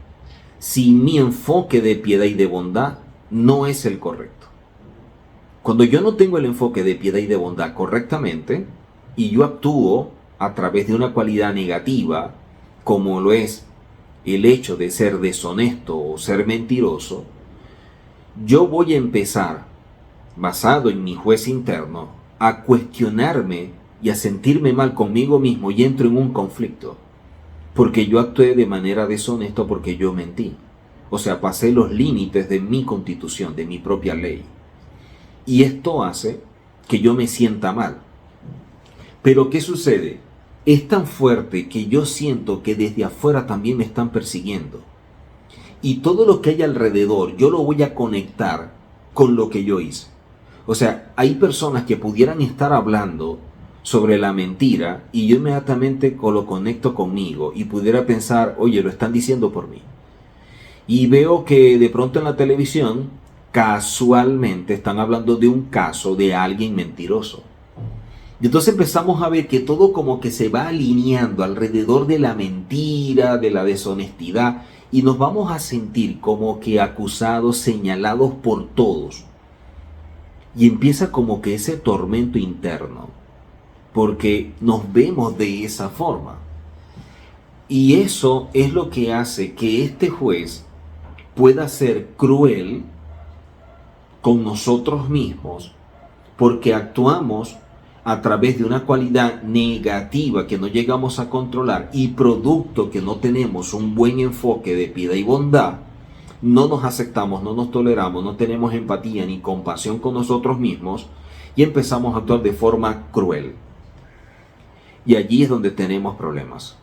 si mi enfoque de piedad y de bondad no es el correcto. Cuando yo no tengo el enfoque de piedad y de bondad correctamente, y yo actúo a través de una cualidad negativa, como lo es el hecho de ser deshonesto o ser mentiroso, yo voy a empezar, basado en mi juez interno, a cuestionarme y a sentirme mal conmigo mismo, y entro en un conflicto. Porque yo actué de manera deshonesta, porque yo mentí. O sea, pasé los límites de mi constitución, de mi propia ley. Y esto hace que yo me sienta mal. Pero ¿qué sucede? Es tan fuerte que yo siento que desde afuera también me están persiguiendo. Y todo lo que hay alrededor, yo lo voy a conectar con lo que yo hice. O sea, hay personas que pudieran estar hablando sobre la mentira y yo inmediatamente lo conecto conmigo y pudiera pensar, oye, lo están diciendo por mí. Y veo que de pronto en la televisión casualmente están hablando de un caso de alguien mentiroso. Y entonces empezamos a ver que todo como que se va alineando alrededor de la mentira, de la deshonestidad, y nos vamos a sentir como que acusados, señalados por todos. Y empieza como que ese tormento interno, porque nos vemos de esa forma. Y eso es lo que hace que este juez pueda ser cruel con nosotros mismos, porque actuamos a través de una cualidad negativa que no llegamos a controlar, y producto que no tenemos un buen enfoque de piedad y bondad, no nos aceptamos, no nos toleramos, no tenemos empatía ni compasión con nosotros mismos, y empezamos a actuar de forma cruel. Y allí es donde tenemos problemas.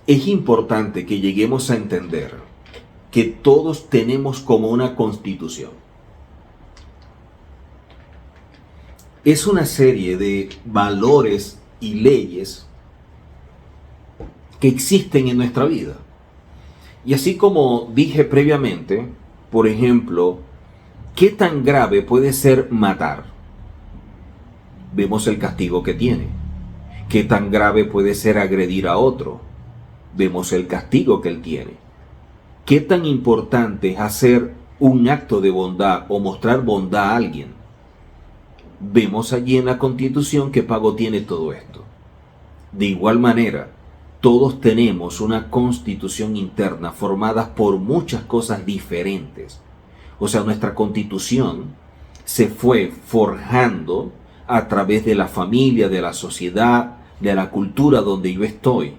Es importante que lleguemos a entender que todos tenemos como una constitución. Es una serie de valores y leyes que existen en nuestra vida. Y así como dije previamente, por ejemplo, ¿qué tan grave puede ser matar? Vemos el castigo que tiene. ¿Qué tan grave puede ser agredir a otro? Vemos el castigo que él tiene. ¿Qué tan importante es hacer un acto de bondad o mostrar bondad a alguien? Vemos allí en la Constitución qué pago tiene todo esto. De igual manera, todos tenemos una constitución interna formada por muchas cosas diferentes. O sea, nuestra constitución se fue forjando a través de la familia, de la sociedad, de la cultura donde yo estoy.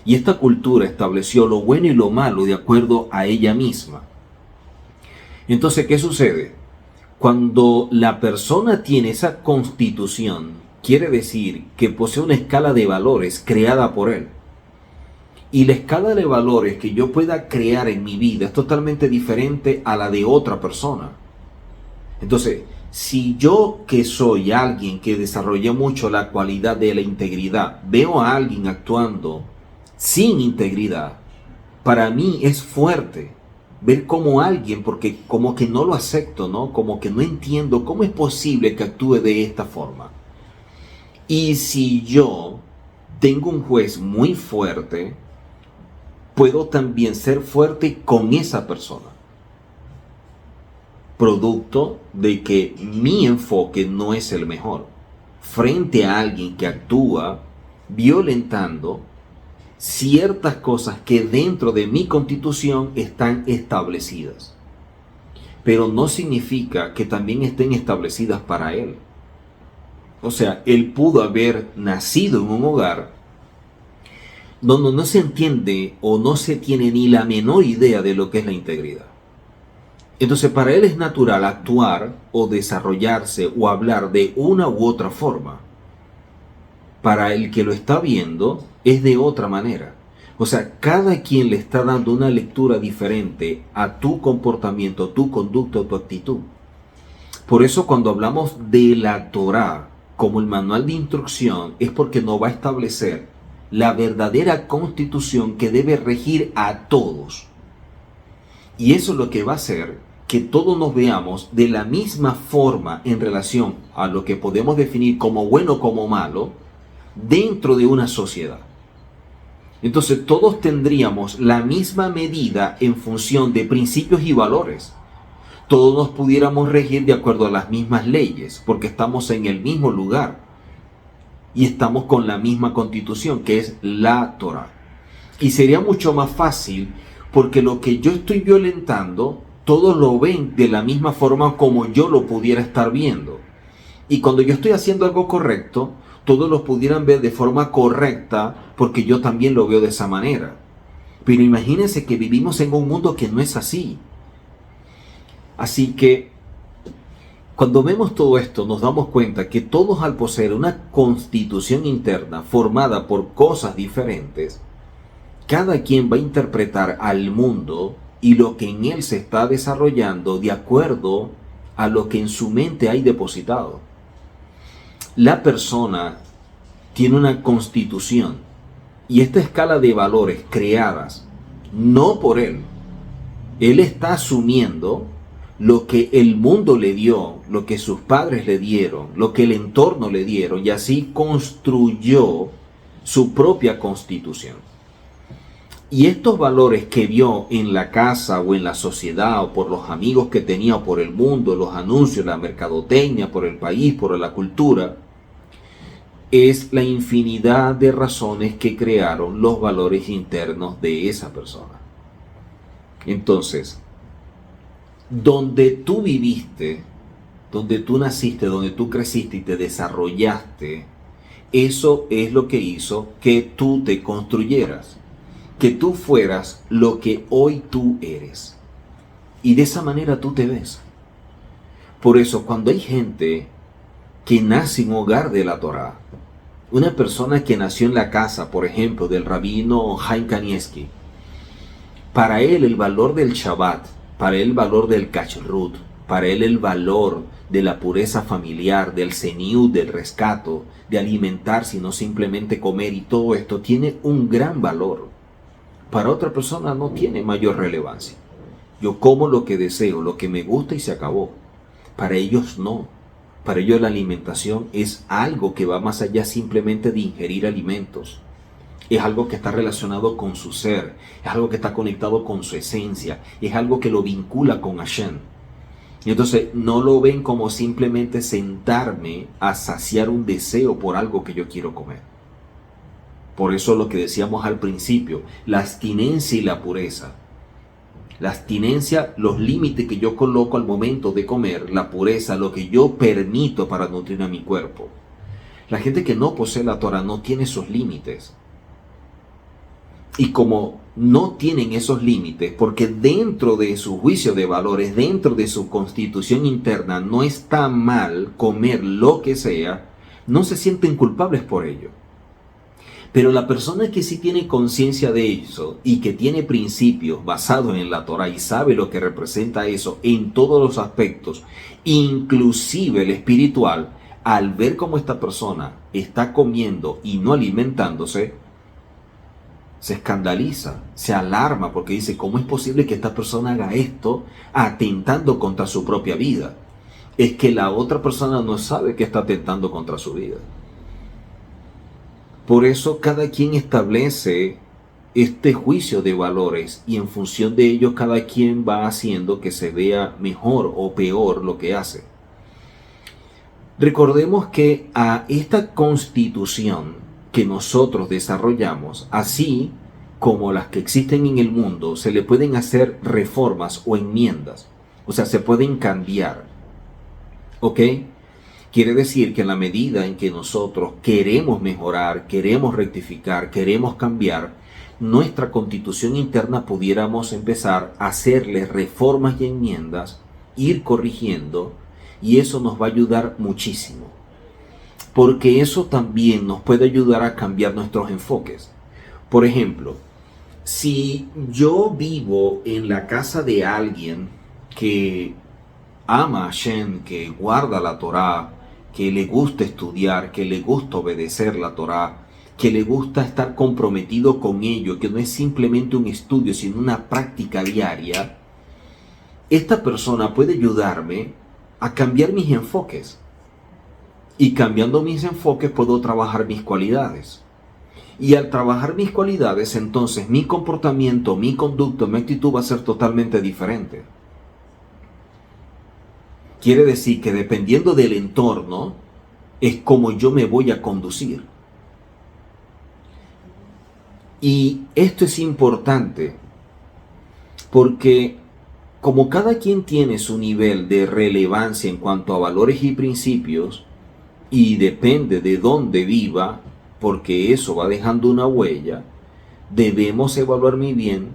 Y esta cultura estableció lo bueno y lo malo de acuerdo a ella misma. Entonces, ¿qué sucede? Cuando la persona tiene esa constitución, quiere decir que posee una escala de valores creada por él. Y la escala de valores que yo pueda crear en mi vida es totalmente diferente a la de otra persona. Entonces, si yo, que soy alguien que desarrolla mucho la cualidad de la integridad, veo a alguien actuando sin integridad, para mí es fuerte ver como alguien, porque como que no lo acepto, ¿no? Como que no entiendo cómo es posible que actúe de esta forma. Y si yo tengo un juez muy fuerte, puedo también ser fuerte con esa persona. Producto de que mi enfoque no es el mejor. Frente a alguien que actúa violentando ciertas cosas que dentro de mi constitución están establecidas. Pero no significa que también estén establecidas para él. O sea, él pudo haber nacido en un hogar donde no se entiende o no se tiene ni la menor idea de lo que es la integridad. Entonces para él es natural actuar o desarrollarse o hablar de una u otra forma. Para el que lo está viendo es de otra manera. O sea, cada quien le está dando una lectura diferente a tu comportamiento, tu conducta o tu actitud. Por eso cuando hablamos de la Torá como el manual de instrucción es porque nos va a establecer la verdadera constitución que debe regir a todos. Y eso es lo que va a hacer que todos nos veamos de la misma forma en relación a lo que podemos definir como bueno o como malo dentro de una sociedad. Entonces todos tendríamos la misma medida en función de principios y valores. Todos nos pudiéramos regir de acuerdo a las mismas leyes, porque estamos en el mismo lugar y estamos con la misma constitución, que es la Torá. Y sería mucho más fácil, porque lo que yo estoy violentando, todos lo ven de la misma forma como yo lo pudiera estar viendo. Y cuando yo estoy haciendo algo correcto, todos lo pudieran ver de forma correcta, porque yo también lo veo de esa manera. Pero imagínense que vivimos en un mundo que no es así. Así que cuando vemos todo esto nos damos cuenta que todos, al poseer una constitución interna formada por cosas diferentes, cada quien va a interpretar al mundo y lo que en él se está desarrollando de acuerdo a lo que en su mente hay depositado. La persona tiene una constitución y esta escala de valores creadas no por él. Él está asumiendo lo que el mundo le dio, lo que sus padres le dieron, lo que el entorno le dieron, y así construyó su propia constitución. Y estos valores que vio en la casa o en la sociedad o por los amigos que tenía o por el mundo, los anuncios, la mercadotecnia, por el país, por la cultura, es la infinidad de razones que crearon los valores internos de esa persona. Entonces, donde tú viviste, donde tú naciste, donde tú creciste y te desarrollaste, eso es lo que hizo que tú te construyeras, que tú fueras lo que hoy tú eres. Y de esa manera tú te ves. Por eso cuando hay gente que nace en hogar de la Torá, Una persona que nació en la casa, por ejemplo, del rabino Chaim Kanievsky, para él el valor del Shabbat, para él el valor del Kashrut, para él el valor de la pureza familiar, del seniut, del rescato, de alimentarse y no simplemente comer, y todo esto tiene un gran valor. Para otra persona no tiene mayor relevancia. Yo como lo que deseo, lo que me gusta y se acabó. Para ellos no. Para ellos la alimentación es algo que va más allá simplemente de ingerir alimentos. Es algo que está relacionado con su ser, es algo que está conectado con su esencia, es algo que lo vincula con Hashem. Y entonces no lo ven como simplemente sentarme a saciar un deseo por algo que yo quiero comer. Por eso lo que decíamos al principio, la abstinencia y la pureza. La abstinencia, los límites que yo coloco al momento de comer, la pureza, lo que yo permito para nutrir a mi cuerpo. La gente que no posee la Torah no tiene esos límites. Y como no tienen esos límites, porque dentro de su juicio de valores, dentro de su constitución interna, no está mal comer lo que sea, no se sienten culpables por ello. Pero la persona que sí tiene conciencia de eso y que tiene principios basados en la Torah y sabe lo que representa eso en todos los aspectos, inclusive el espiritual, al ver cómo esta persona está comiendo y no alimentándose, se escandaliza, se alarma porque dice, ¿cómo es posible que esta persona haga esto atentando contra su propia vida? Es que la otra persona no sabe que está atentando contra su vida. Por eso cada quien establece este juicio de valores y en función de ello cada quien va haciendo que se vea mejor o peor lo que hace. Recordemos que a esta constitución que nosotros desarrollamos, así como las que existen en el mundo, se le pueden hacer reformas o enmiendas, o sea, se pueden cambiar, ¿ok? Quiere decir que en la medida en que nosotros queremos mejorar, queremos rectificar, queremos cambiar, nuestra constitución interna pudiéramos empezar a hacerle reformas y enmiendas, ir corrigiendo, y eso nos va a ayudar muchísimo. Porque eso también nos puede ayudar a cambiar nuestros enfoques. Por ejemplo, si yo vivo en la casa de alguien que ama a Hashem, que guarda la Torá, que le gusta estudiar, que le gusta obedecer la Torá, que le gusta estar comprometido con ello, que no es simplemente un estudio, sino una práctica diaria, esta persona puede ayudarme a cambiar mis enfoques. Y cambiando mis enfoques puedo trabajar mis cualidades. Y al trabajar mis cualidades, entonces mi comportamiento, mi conducta, mi actitud va a ser totalmente diferente. Quiere decir que dependiendo del entorno, es como yo me voy a conducir. Y esto es importante porque como cada quien tiene su nivel de relevancia en cuanto a valores y principios, y depende de dónde viva, porque eso va dejando una huella, debemos evaluar muy bien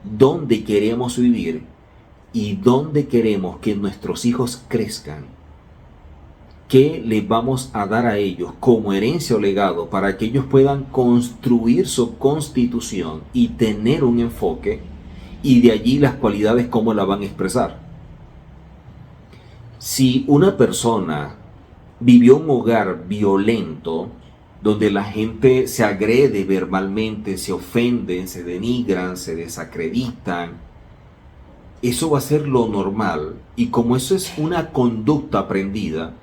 dónde queremos vivir y dónde queremos que nuestros hijos crezcan. ¿Qué les vamos a dar a ellos como herencia o legado para que ellos puedan construir su constitución y tener un enfoque? Y de allí las cualidades, ¿cómo la van a expresar? Si una persona vivió un hogar violento, donde la gente se agrede verbalmente, se ofenden, se denigran, se desacreditan, eso va a ser lo normal. Y como eso es una conducta aprendida,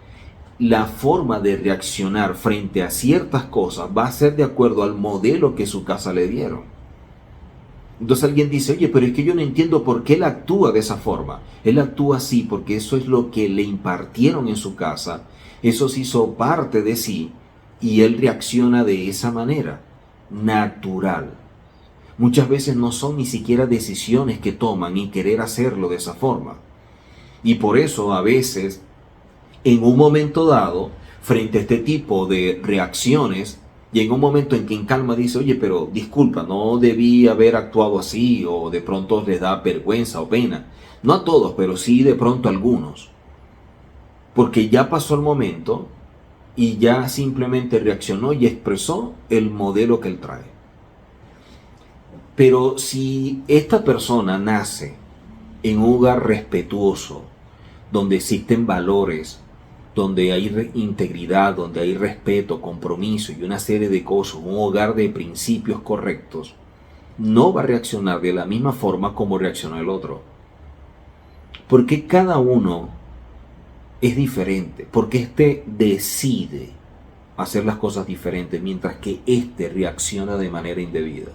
la forma de reaccionar frente a ciertas cosas va a ser de acuerdo al modelo que su casa le dieron. Entonces alguien dice, oye, pero es que yo no entiendo por qué él actúa de esa forma. Él actúa así porque eso es lo que le impartieron en su casa, eso se hizo parte de sí y él reacciona de esa manera, natural. Muchas veces no son ni siquiera decisiones que toman ni querer hacerlo de esa forma. Y por eso a veces, en un momento dado, frente a este tipo de reacciones, y en un momento en que en calma dice, oye, pero disculpa, no debí haber actuado así, o de pronto les da vergüenza o pena. No a todos, pero sí de pronto a algunos. Porque ya pasó el momento y ya simplemente reaccionó y expresó el modelo que él trae. Pero si esta persona nace en un hogar respetuoso, donde existen valores, donde hay integridad, donde hay respeto, compromiso y una serie de cosas, un hogar de principios correctos, no va a reaccionar de la misma forma como reaccionó el otro. Porque cada uno es diferente, porque este decide hacer las cosas diferentes, mientras que este reacciona de manera indebida.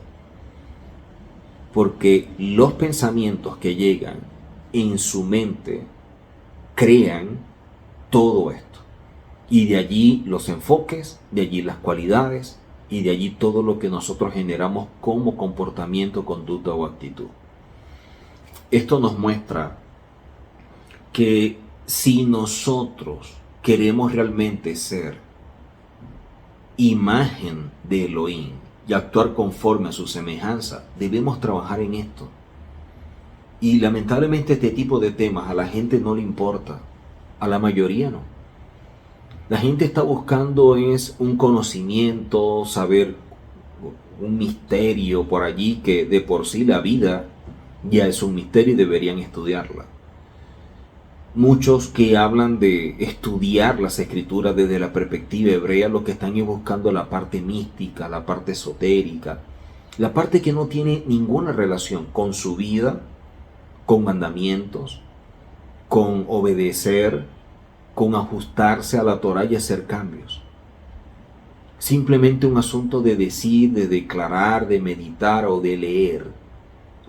Porque los pensamientos que llegan en su mente crean todo esto. Y de allí los enfoques, de allí las cualidades y de allí todo lo que nosotros generamos como comportamiento, conducta o actitud. Esto nos muestra que si nosotros queremos realmente ser imagen de Elohim y actuar conforme a su semejanza, debemos trabajar en esto. Y lamentablemente este tipo de temas a la gente no le importa, a la mayoría no. La gente está buscando es un conocimiento, saber un misterio por allí, que de por sí la vida ya es un misterio y deberían estudiarla. Muchos que hablan de estudiar las escrituras desde la perspectiva hebrea, lo que están es buscando la parte mística, la parte esotérica, la parte que no tiene ninguna relación con su vida, con mandamientos, con obedecer, con ajustarse a la Torah y hacer cambios. Simplemente un asunto de decir, de declarar, de meditar o de leer.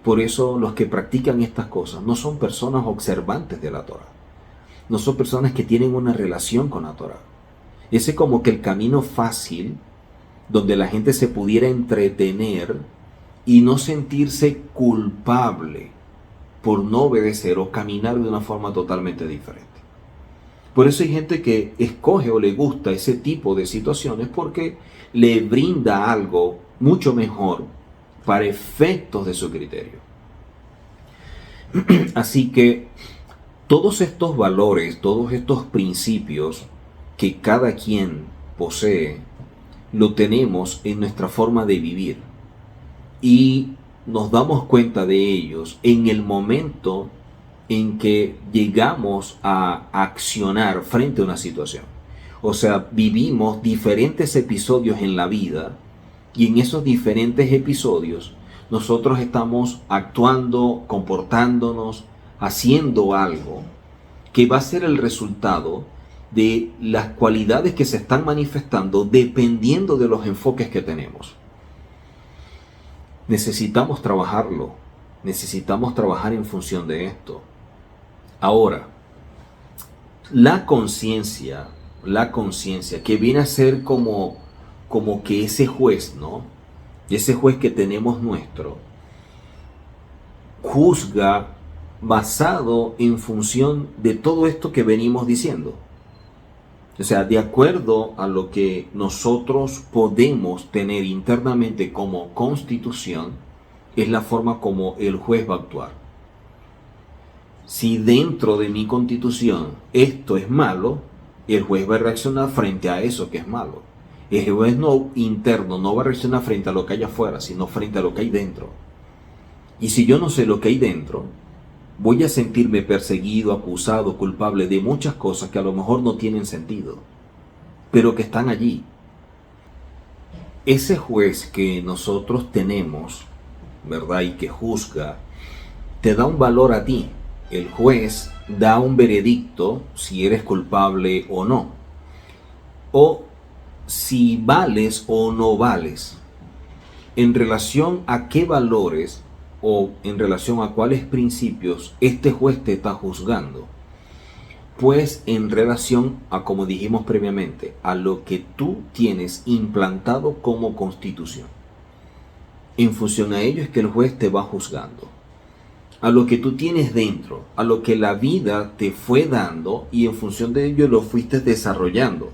Por eso los que practican estas cosas no son personas observantes de la Torah. No son personas que tienen una relación con la Torah. Ese es como que el camino fácil donde la gente se pudiera entretener y no sentirse culpable por no obedecer o caminar de una forma totalmente diferente. Por eso hay gente que escoge o le gusta ese tipo de situaciones porque le brinda algo mucho mejor para efectos de su criterio. Así que todos estos valores, todos estos principios que cada quien posee, lo tenemos en nuestra forma de vivir. Y nos damos cuenta de ellos en el momento en que llegamos a accionar frente a una situación. O sea, vivimos diferentes episodios en la vida y en esos diferentes episodios nosotros estamos actuando, comportándonos, haciendo algo que va a ser el resultado de las cualidades que se están manifestando dependiendo de los enfoques que tenemos. Necesitamos trabajarlo, necesitamos trabajar en función de esto. Ahora, la conciencia que viene a ser como que ese juez, ¿no? Ese juez que tenemos nuestro, juzga basado en función de todo esto que venimos diciendo. O sea, de acuerdo a lo que nosotros podemos tener internamente como constitución, es la forma como el juez va a actuar. Si dentro de mi constitución esto es malo, el juez va a reaccionar frente a eso que es malo. El juez interno no va a reaccionar frente a lo que hay afuera, sino frente a lo que hay dentro. Y si yo no sé lo que hay dentro, voy a sentirme perseguido, acusado, culpable de muchas cosas que a lo mejor no tienen sentido, pero que están allí. Ese juez que nosotros tenemos, ¿verdad? Y que juzga, te da un valor a ti. El juez da un veredicto si eres culpable o no, o si vales o no vales, en relación a qué valores o en relación a cuáles principios este juez te está juzgando. Pues en relación a, como dijimos previamente, a lo que tú tienes implantado como constitución. En función a ello es que el juez te va juzgando. A lo que tú tienes dentro, a lo que la vida te fue dando y en función de ello lo fuiste desarrollando.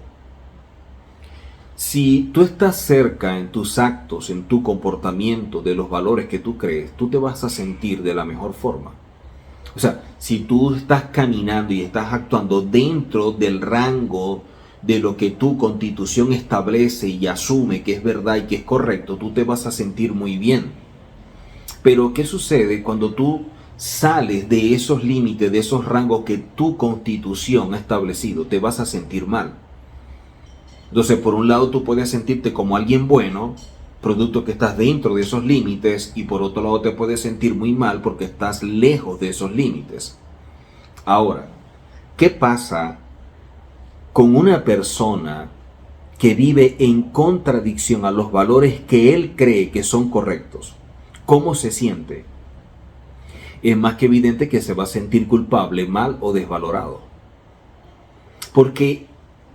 Si tú estás cerca en tus actos, en tu comportamiento de los valores que tú crees, tú te vas a sentir de la mejor forma. O sea, si tú estás caminando y estás actuando dentro del rango de lo que tu constitución establece y asume que es verdad y que es correcto, tú te vas a sentir muy bien. Pero ¿qué sucede cuando tú sales de esos límites, de esos rangos que tu constitución ha establecido? Te vas a sentir mal. Entonces, por un lado, tú puedes sentirte como alguien bueno, producto que estás dentro de esos límites, y por otro lado te puedes sentir muy mal porque estás lejos de esos límites. Ahora, ¿qué pasa con una persona que vive en contradicción a los valores que él cree que son correctos? ¿Cómo se siente? Es más que evidente que se va a sentir culpable, mal o desvalorado. Porque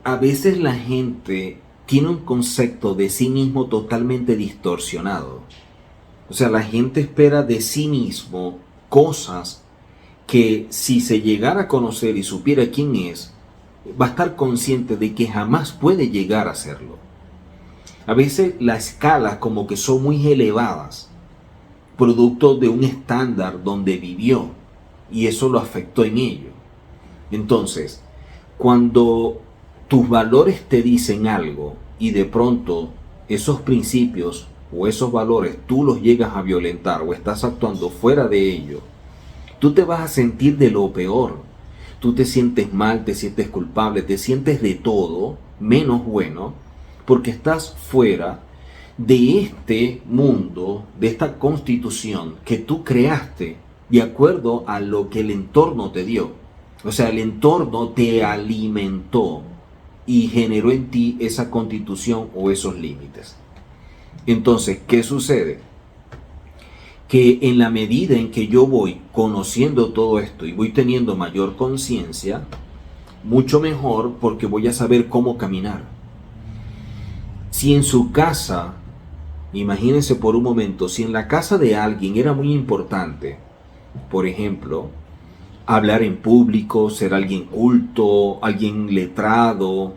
a veces la gente tiene un concepto de sí mismo totalmente distorsionado. O sea, la gente espera de sí mismo cosas que si se llegara a conocer y supiera quién es, va a estar consciente de que jamás puede llegar a serlo. A veces las escalas como que son muy elevadas, producto de un estándar donde vivió, y eso lo afectó en ello. Entonces, cuando tus valores te dicen algo y de pronto esos principios o esos valores tú los llegas a violentar o estás actuando fuera de ello, tú te vas a sentir de lo peor. Tú te sientes mal, te sientes culpable, te sientes de todo menos bueno, porque estás fuera de este mundo, de esta constitución que tú creaste de acuerdo a lo que el entorno te dio. O sea, el entorno te alimentó y generó en ti esa constitución o esos límites. Entonces, ¿qué sucede? Que en la medida en que yo voy conociendo todo esto y voy teniendo mayor conciencia, mucho mejor, porque voy a saber cómo caminar. Si en su casa, imagínense por un momento, si en la casa de alguien era muy importante, por ejemplo, hablar en público, ser alguien culto, alguien letrado,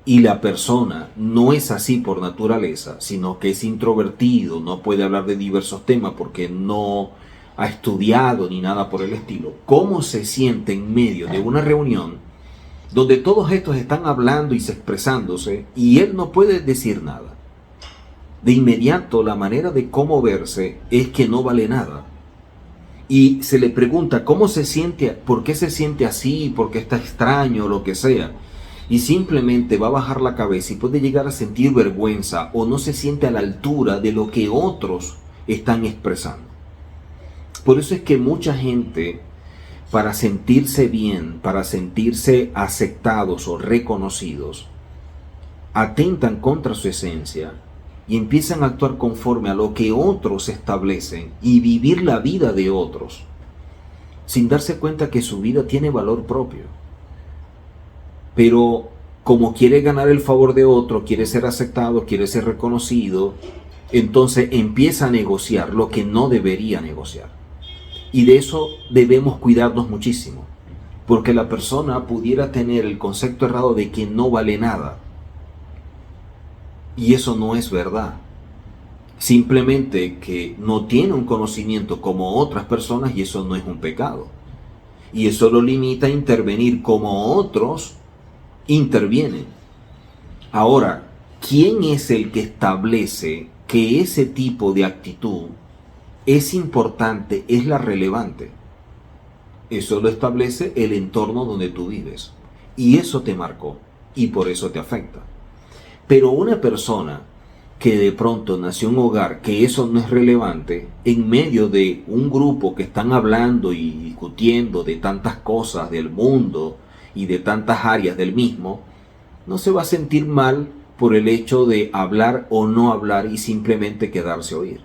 y la persona no es así por naturaleza, sino que es introvertido, no puede hablar de diversos temas porque no ha estudiado ni nada por el estilo, ¿cómo se siente en medio de una reunión donde todos estos están hablando y expresándose y él no puede decir nada? De inmediato la manera de cómo verse es que no vale nada. Y se le pregunta cómo se siente, por qué se siente así, por qué está extraño o lo que sea. Y simplemente va a bajar la cabeza y puede llegar a sentir vergüenza o no se siente a la altura de lo que otros están expresando. Por eso es que mucha gente, para sentirse bien, para sentirse aceptados o reconocidos, atentan contra su esencia y empiezan a actuar conforme a lo que otros establecen y vivir la vida de otros, sin darse cuenta que su vida tiene valor propio. Pero como quiere ganar el favor de otro, quiere ser aceptado, quiere ser reconocido, entonces empieza a negociar lo que no debería negociar. Y de eso debemos cuidarnos muchísimo, porque la persona pudiera tener el concepto errado de que no vale nada. Y eso no es verdad. Simplemente que no tiene un conocimiento como otras personas y eso no es un pecado. Y eso lo limita a intervenir como otros intervienen. Ahora, ¿quién es el que establece que ese tipo de actitud es importante, es la relevante? Eso lo establece el entorno donde tú vives. Y eso te marcó y por eso te afecta. Pero una persona que de pronto nació en un hogar que eso no es relevante, en medio de un grupo que están hablando y discutiendo de tantas cosas del mundo y de tantas áreas del mismo, no se va a sentir mal por el hecho de hablar o no hablar y simplemente quedarse a oír.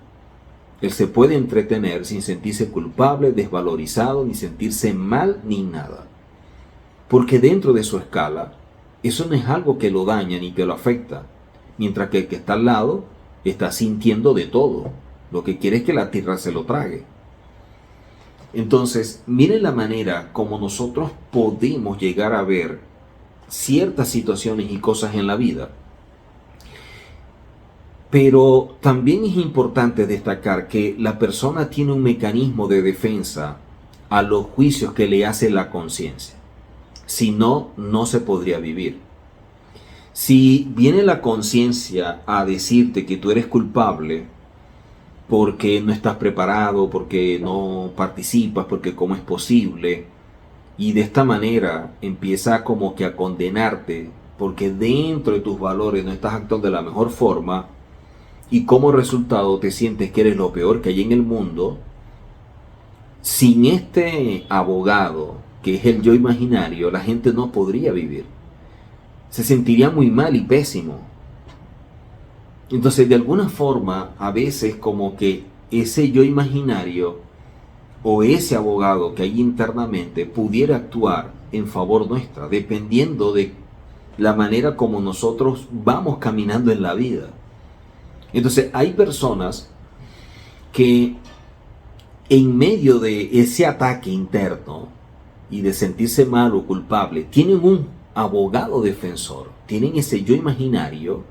Él se puede entretener sin sentirse culpable, desvalorizado, ni sentirse mal, ni nada. Porque dentro de su escala, eso no es algo que lo daña ni que lo afecta. Mientras que el que está al lado está sintiendo de todo. Lo que quiere es que la tierra se lo trague. Entonces, miren la manera como nosotros podemos llegar a ver ciertas situaciones y cosas en la vida. Pero también es importante destacar que la persona tiene un mecanismo de defensa a los juicios que le hace la conciencia. Si no, no se podría vivir. Si viene la conciencia a decirte que tú eres culpable porque no estás preparado, porque no participas, porque cómo es posible, y de esta manera empieza como que a condenarte porque dentro de tus valores no estás actuando de la mejor forma y como resultado te sientes que eres lo peor que hay en el mundo, sin este abogado que es el yo imaginario, la gente no podría vivir. Se sentiría muy mal y pésimo. Entonces, de alguna forma, a veces como que ese yo imaginario o ese abogado que hay internamente pudiera actuar en favor nuestra, dependiendo de la manera como nosotros vamos caminando en la vida. Entonces, hay personas que en medio de ese ataque interno y de sentirse mal o culpable, tienen un abogado defensor, tienen ese yo imaginario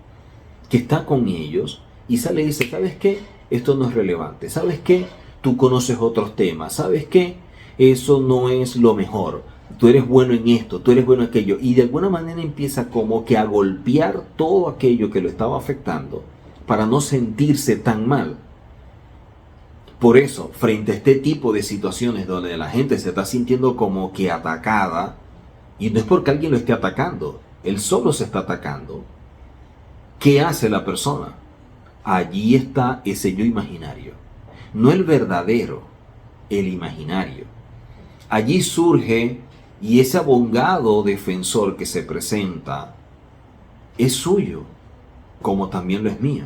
que está con ellos y sale y dice, ¿sabes qué? Esto no es relevante. ¿Sabes qué? Tú conoces otros temas. ¿Sabes qué? Eso no es lo mejor. Tú eres bueno en esto, tú eres bueno en aquello. Y de alguna manera empieza como que a golpear todo aquello que lo estaba afectando para no sentirse tan mal. Por eso, frente a este tipo de situaciones donde la gente se está sintiendo como que atacada, y no es porque alguien lo esté atacando, él solo se está atacando, ¿qué hace la persona? Allí está ese yo imaginario, no el verdadero, el imaginario. Allí surge y ese abogado defensor que se presenta es suyo, como también lo es mío.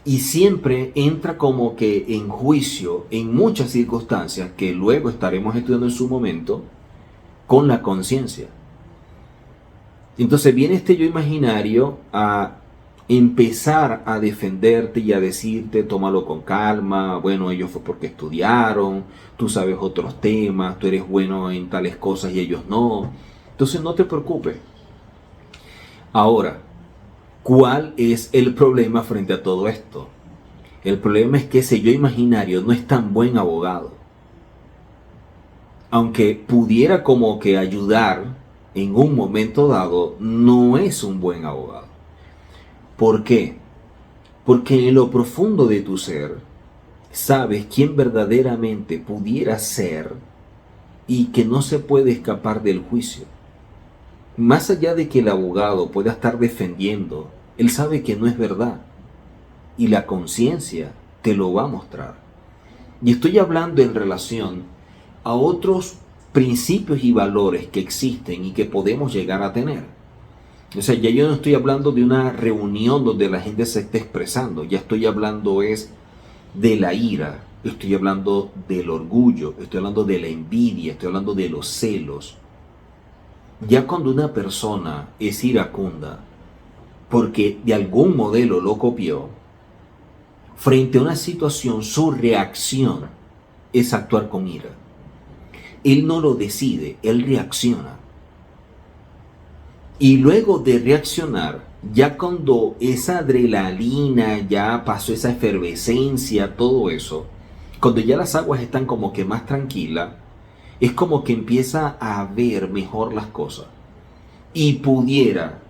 Y siempre entra como que en juicio en muchas circunstancias que luego estaremos estudiando en su momento con la conciencia. Entonces viene este yo imaginario a empezar a defenderte y a decirte, tómalo con calma, bueno, ellos fue porque estudiaron, tú sabes otros temas, tú eres bueno en tales cosas y ellos no. Entonces no te preocupes. Ahora, ¿cuál es el problema frente a todo esto? El problema es que ese yo imaginario no es tan buen abogado. Aunque pudiera como que ayudar en un momento dado, no es un buen abogado. ¿Por qué? Porque en lo profundo de tu ser sabes quién verdaderamente pudiera ser y que no se puede escapar del juicio. Más allá de que el abogado pueda estar defendiendo, él sabe que no es verdad y la conciencia te lo va a mostrar. Y estoy hablando en relación a otros principios y valores que existen y que podemos llegar a tener. O sea, ya yo no estoy hablando de una reunión donde la gente se esté expresando, ya estoy hablando es de la ira, estoy hablando del orgullo, estoy hablando de la envidia, estoy hablando de los celos. Ya cuando una persona es iracunda, porque de algún modelo lo copió, frente a una situación, su reacción es actuar con ira. Él no lo decide, él reacciona. Y luego de reaccionar, ya cuando esa adrenalina ya pasó, esa efervescencia, todo eso, cuando ya las aguas están como que más tranquilas, es como que empieza a ver mejor las cosas. Y pudiera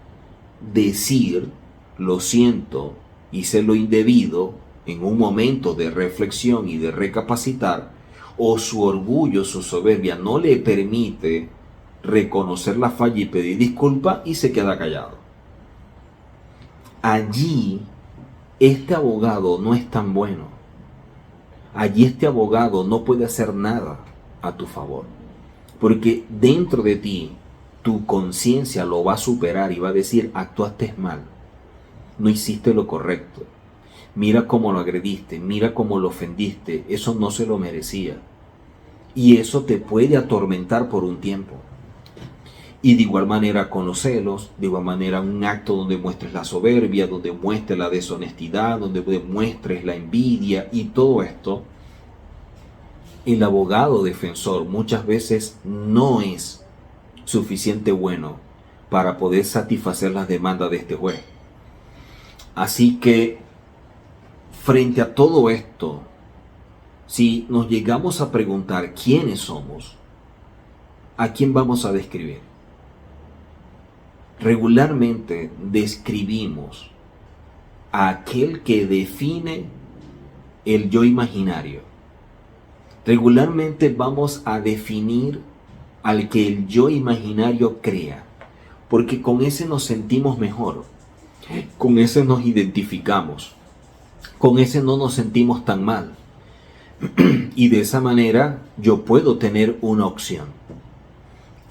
decir, lo siento, hice lo indebido, en un momento de reflexión y de recapacitar, o su orgullo, su soberbia no le permite reconocer la falla y pedir disculpas y se queda callado. Allí este abogado no es tan bueno. Allí este abogado no puede hacer nada a tu favor. Porque dentro de ti, tu conciencia lo va a superar y va a decir, actuaste mal, no hiciste lo correcto. Mira cómo lo agrediste, mira cómo lo ofendiste, eso no se lo merecía. Y eso te puede atormentar por un tiempo. Y de igual manera con los celos, de igual manera un acto donde muestres la soberbia, donde muestres la deshonestidad, donde muestres la envidia y todo esto, el abogado defensor muchas veces no es suficiente bueno para poder satisfacer las demandas de este juez. Así que frente a todo esto, si nos llegamos a preguntar quiénes somos, ¿a quién vamos a describir? regularmente describimos a aquel que define el yo imaginario. Regularmente vamos a definir al que el yo imaginario crea, porque con ese nos sentimos mejor, con ese nos identificamos, con ese no nos sentimos tan mal. Y de esa manera yo puedo tener una opción.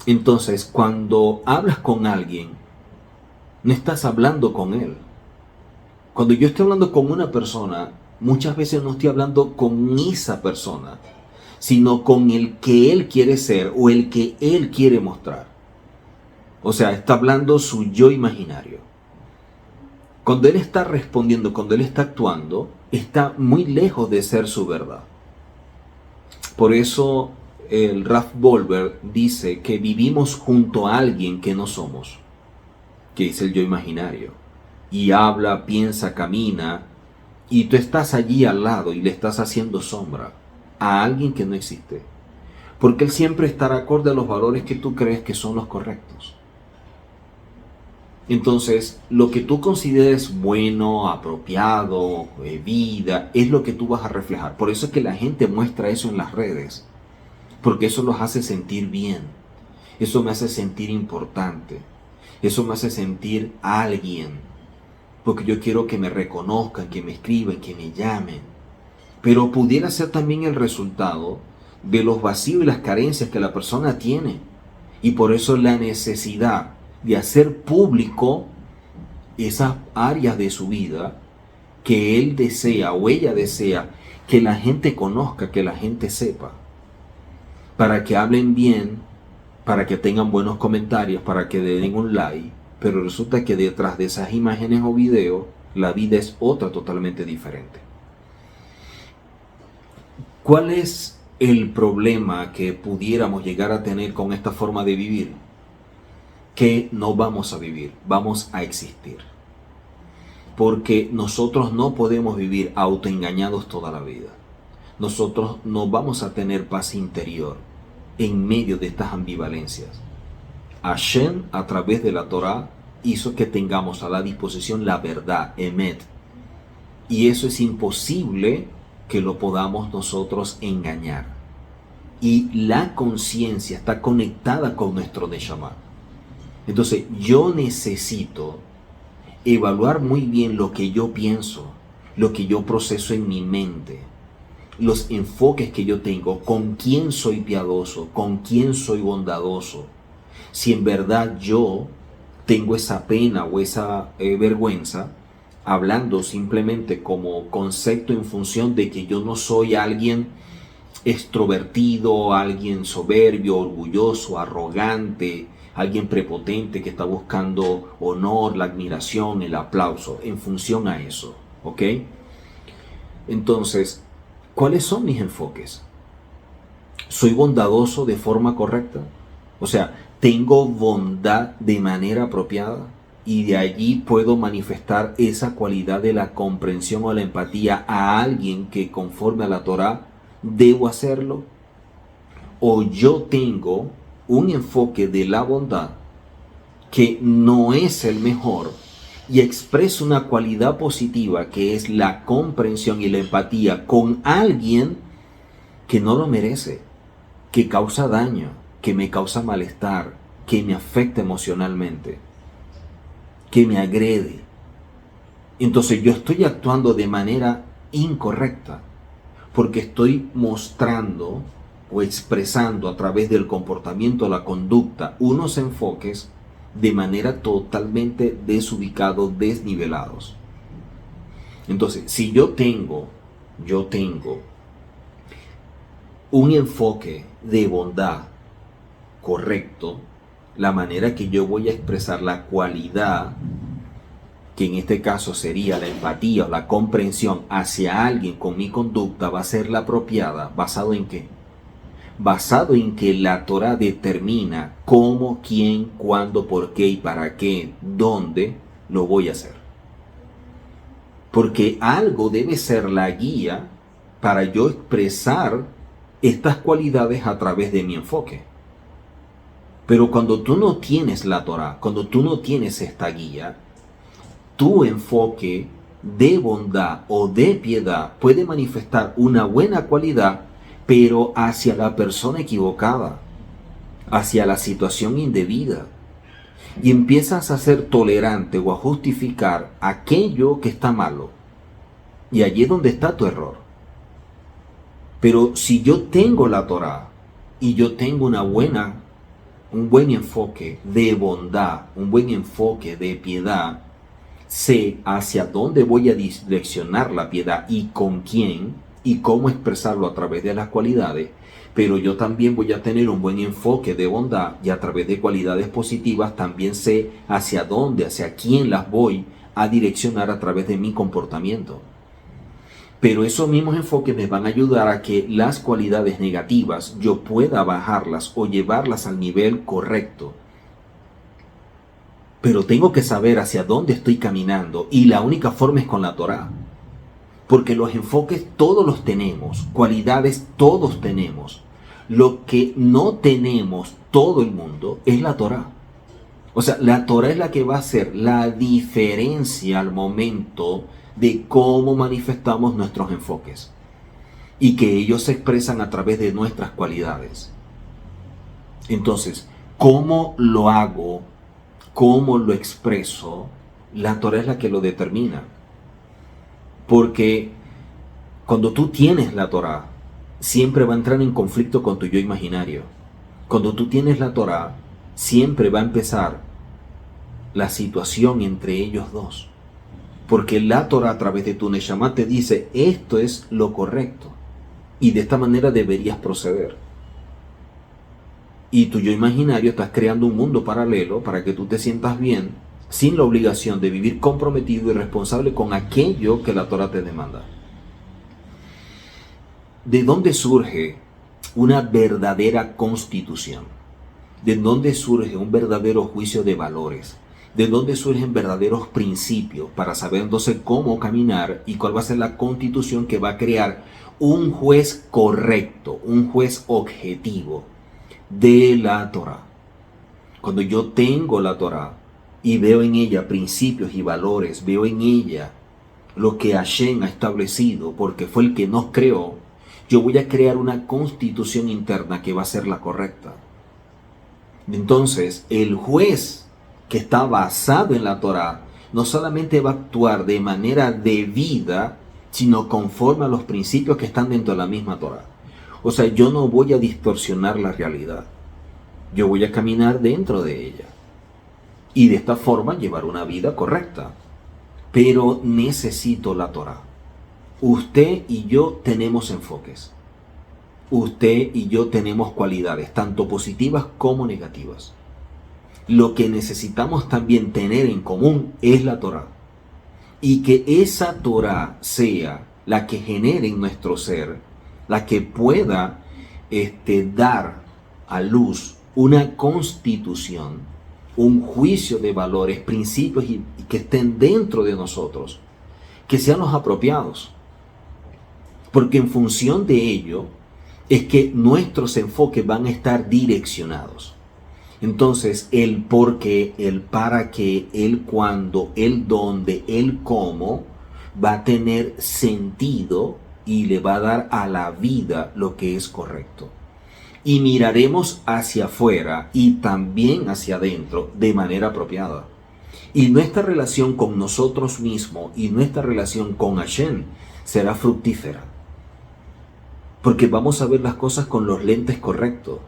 Entonces, cuando hablas con alguien, no estás hablando con él. Cuando yo estoy hablando con una persona, muchas veces no estoy hablando con esa persona, sino con el que él quiere ser o el que él quiere mostrar. O sea, está hablando su yo imaginario. Cuando él está respondiendo, cuando él está actuando, está muy lejos de ser su verdad. Por eso el Ralph Goldberg dice que vivimos junto a alguien que no somos, que es el yo imaginario. Y habla, piensa, camina, y tú estás allí al lado y le estás haciendo sombra a alguien que no existe. Porque él siempre estará acorde a los valores que tú crees que son los correctos. Entonces, lo que tú consideres bueno, apropiado, vida, es lo que tú vas a reflejar. Por eso es que la gente muestra eso en las redes. Porque eso los hace sentir bien. Eso me hace sentir importante. Eso me hace sentir alguien. Porque yo quiero que me reconozcan, que me escriban, que me llamen. Pero pudiera ser también el resultado de los vacíos y las carencias que la persona tiene. Y por eso la necesidad de hacer público esas áreas de su vida que él desea o ella desea que la gente conozca, que la gente sepa, para que hablen bien, para que tengan buenos comentarios, para que den un like. Pero resulta que detrás de esas imágenes o videos la vida es otra totalmente diferente. ¿Cuál es el problema que pudiéramos llegar a tener con esta forma de vivir? Que no vamos a vivir, vamos a existir. Porque nosotros no podemos vivir autoengañados toda la vida. Nosotros no vamos a tener paz interior en medio de estas ambivalencias. Hashem, a través de la Torá, hizo que tengamos a la disposición la verdad, Emet. Y eso es imposible que lo podamos nosotros engañar. Y la conciencia está conectada con nuestro Neshama. Entonces yo necesito evaluar muy bien lo que yo pienso, lo que yo proceso en mi mente, los enfoques que yo tengo, con quién soy piadoso, con quién soy bondadoso. Si en verdad yo tengo esa pena o esa vergüenza, hablando simplemente como concepto en función de que yo no soy alguien extrovertido, alguien soberbio, orgulloso, arrogante, alguien prepotente que está buscando honor, la admiración, el aplauso, en función a eso, ¿ok? Entonces, ¿cuáles son mis enfoques? ¿Soy bondadoso de forma correcta? O sea, ¿tengo bondad de manera apropiada? Y de allí puedo manifestar esa cualidad de la comprensión o la empatía a alguien que conforme a la Torá debo hacerlo. O yo tengo un enfoque de la bondad que no es el mejor y expreso una cualidad positiva que es la comprensión y la empatía con alguien que no lo merece, que causa daño, que me causa malestar, que me afecta emocionalmente, que me agrede. Entonces yo estoy actuando de manera incorrecta porque estoy mostrando o expresando a través del comportamiento, la conducta, unos enfoques de manera totalmente desubicados, desnivelados. Entonces, si yo tengo un enfoque de bondad correcto, la manera que yo voy a expresar la cualidad, que en este caso sería la empatía o la comprensión hacia alguien con mi conducta, va a ser la apropiada. ¿Basado en qué? Basado en que la Torá determina cómo, quién, cuándo, por qué y para qué, dónde lo voy a hacer. Porque algo debe ser la guía para yo expresar estas cualidades a través de mi enfoque. Pero cuando tú no tienes la Torá, cuando tú no tienes esta guía, tu enfoque de bondad o de piedad puede manifestar una buena cualidad, pero hacia la persona equivocada, hacia la situación indebida. Y empiezas a ser tolerante o a justificar aquello que está malo. Y allí es donde está tu error. Pero si yo tengo la Torá y yo tengo un buen enfoque de bondad, un buen enfoque de piedad, sé hacia dónde voy a direccionar la piedad y con quién y cómo expresarlo a través de las cualidades, pero yo también voy a tener un buen enfoque de bondad y a través de cualidades positivas también sé hacia dónde, hacia quién las voy a direccionar a través de mi comportamiento. Pero esos mismos enfoques me van a ayudar a que las cualidades negativas yo pueda bajarlas o llevarlas al nivel correcto. Pero tengo que saber hacia dónde estoy caminando y la única forma es con la Torá. Porque los enfoques todos los tenemos, cualidades todos tenemos. Lo que no tenemos todo el mundo es la Torá. O sea, la Torá es la que va a hacer la diferencia al momento de cómo manifestamos nuestros enfoques y que ellos se expresan a través de nuestras cualidades. Entonces, ¿cómo lo hago? ¿Cómo lo expreso? La Torá es la que lo determina. Porque cuando tú tienes la Torá, siempre va a entrar en conflicto con tu yo imaginario. Cuando tú tienes la Torá, siempre va a empezar la situación entre ellos dos. Porque la Torá a través de tu Neshama te dice, esto es lo correcto. Y de esta manera deberías proceder. Y tu yo imaginario estás creando un mundo paralelo para que tú te sientas bien, sin la obligación de vivir comprometido y responsable con aquello que la Torá te demanda. ¿De dónde surge una verdadera constitución? ¿De dónde surge un verdadero juicio de valores? ¿De dónde surgen verdaderos principios para saber entonces cómo caminar y cuál va a ser la constitución que va a crear un juez correcto, un juez objetivo de la Torá? Cuando yo tengo la Torá y veo en ella principios y valores, veo en ella lo que Hashem ha establecido porque fue el que nos creó, yo voy a crear una constitución interna que va a ser la correcta. Entonces, el juez que está basado en la Torá no solamente va a actuar de manera debida, sino conforme a los principios que están dentro de la misma Torá. O sea, yo no voy a distorsionar la realidad. Yo voy a caminar dentro de ella. Y de esta forma llevar una vida correcta. Pero necesito la Torá. Usted y yo tenemos enfoques. Usted y yo tenemos cualidades, tanto positivas como negativas. Lo que necesitamos también tener en común es la Torá. Y que esa Torá sea la que genere en nuestro ser, la que pueda dar a luz una constitución, un juicio de valores, principios y que estén dentro de nosotros, que sean los apropiados. Porque en función de ello es que nuestros enfoques van a estar direccionados. Entonces, el por qué, el para qué, el cuándo, el dónde, el cómo, va a tener sentido y le va a dar a la vida lo que es correcto. Y miraremos hacia afuera y también hacia adentro de manera apropiada. Y nuestra relación con nosotros mismos y nuestra relación con Hashem será fructífera. Porque vamos a ver las cosas con los lentes correctos.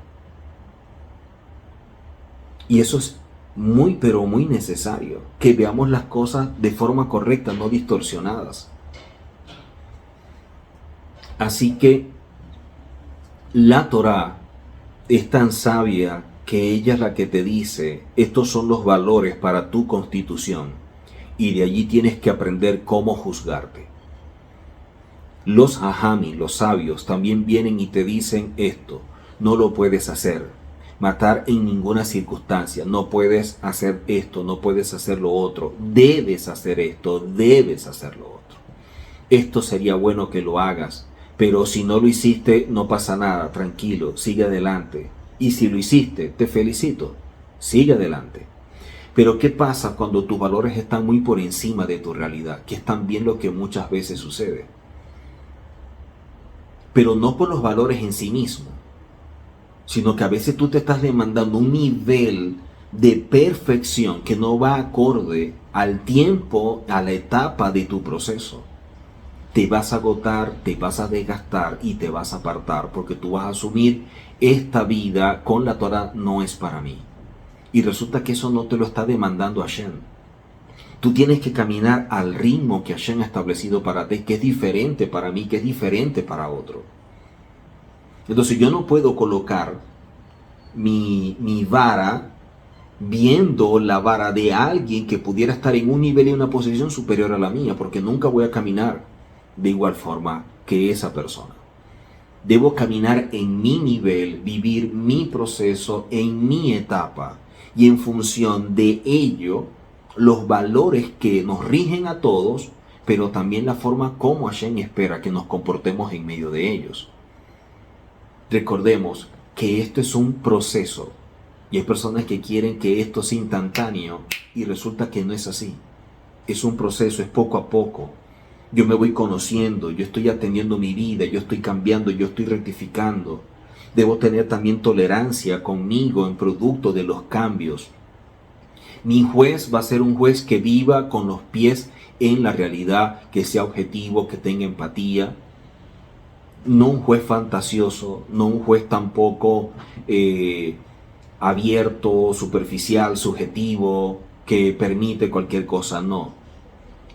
Y eso es muy, pero muy necesario, que veamos las cosas de forma correcta, no distorsionadas. Así que la Torá es tan sabia que ella es la que te dice, estos son los valores para tu constitución, y de allí tienes que aprender cómo juzgarte. Los hajami, los sabios, también vienen y te dicen esto, no lo puedes hacer. Matar en ninguna circunstancia, no puedes hacer esto, no puedes hacer lo otro, debes hacer esto, debes hacer lo otro. Esto sería bueno que lo hagas, pero si no lo hiciste, no pasa nada, tranquilo, sigue adelante. Y si lo hiciste, te felicito. Sigue adelante. Pero ¿qué pasa cuando tus valores están muy por encima de tu realidad? Que es también lo que muchas veces sucede. Pero no por los valores en sí mismos, sino que a veces tú te estás demandando un nivel de perfección que no va acorde al tiempo, a la etapa de tu proceso. Te vas a agotar, te vas a desgastar y te vas a apartar porque tú vas a asumir esta vida con la Torah no es para mí. Y resulta que eso no te lo está demandando Hashem. Tú tienes que caminar al ritmo que Hashem ha establecido para ti, que es diferente para mí, que es diferente para otro. Entonces yo no puedo colocar mi vara viendo la vara de alguien que pudiera estar en un nivel y una posición superior a la mía, porque nunca voy a caminar de igual forma que esa persona. Debo caminar en mi nivel, vivir mi proceso en mi etapa y en función de ello, los valores que nos rigen a todos, pero también la forma como Hashem espera que nos comportemos en medio de ellos. Recordemos que esto es un proceso y hay personas que quieren que esto sea instantáneo y resulta que no es así. Es un proceso, es poco a poco. Yo me voy conociendo, yo estoy atendiendo mi vida, yo estoy cambiando, yo estoy rectificando. Debo tener también tolerancia conmigo en producto de los cambios. Mi juez va a ser un juez que viva con los pies en la realidad, que sea objetivo, que tenga empatía. No un juez fantasioso, no un juez tampoco abierto, superficial, subjetivo, que permite cualquier cosa, no.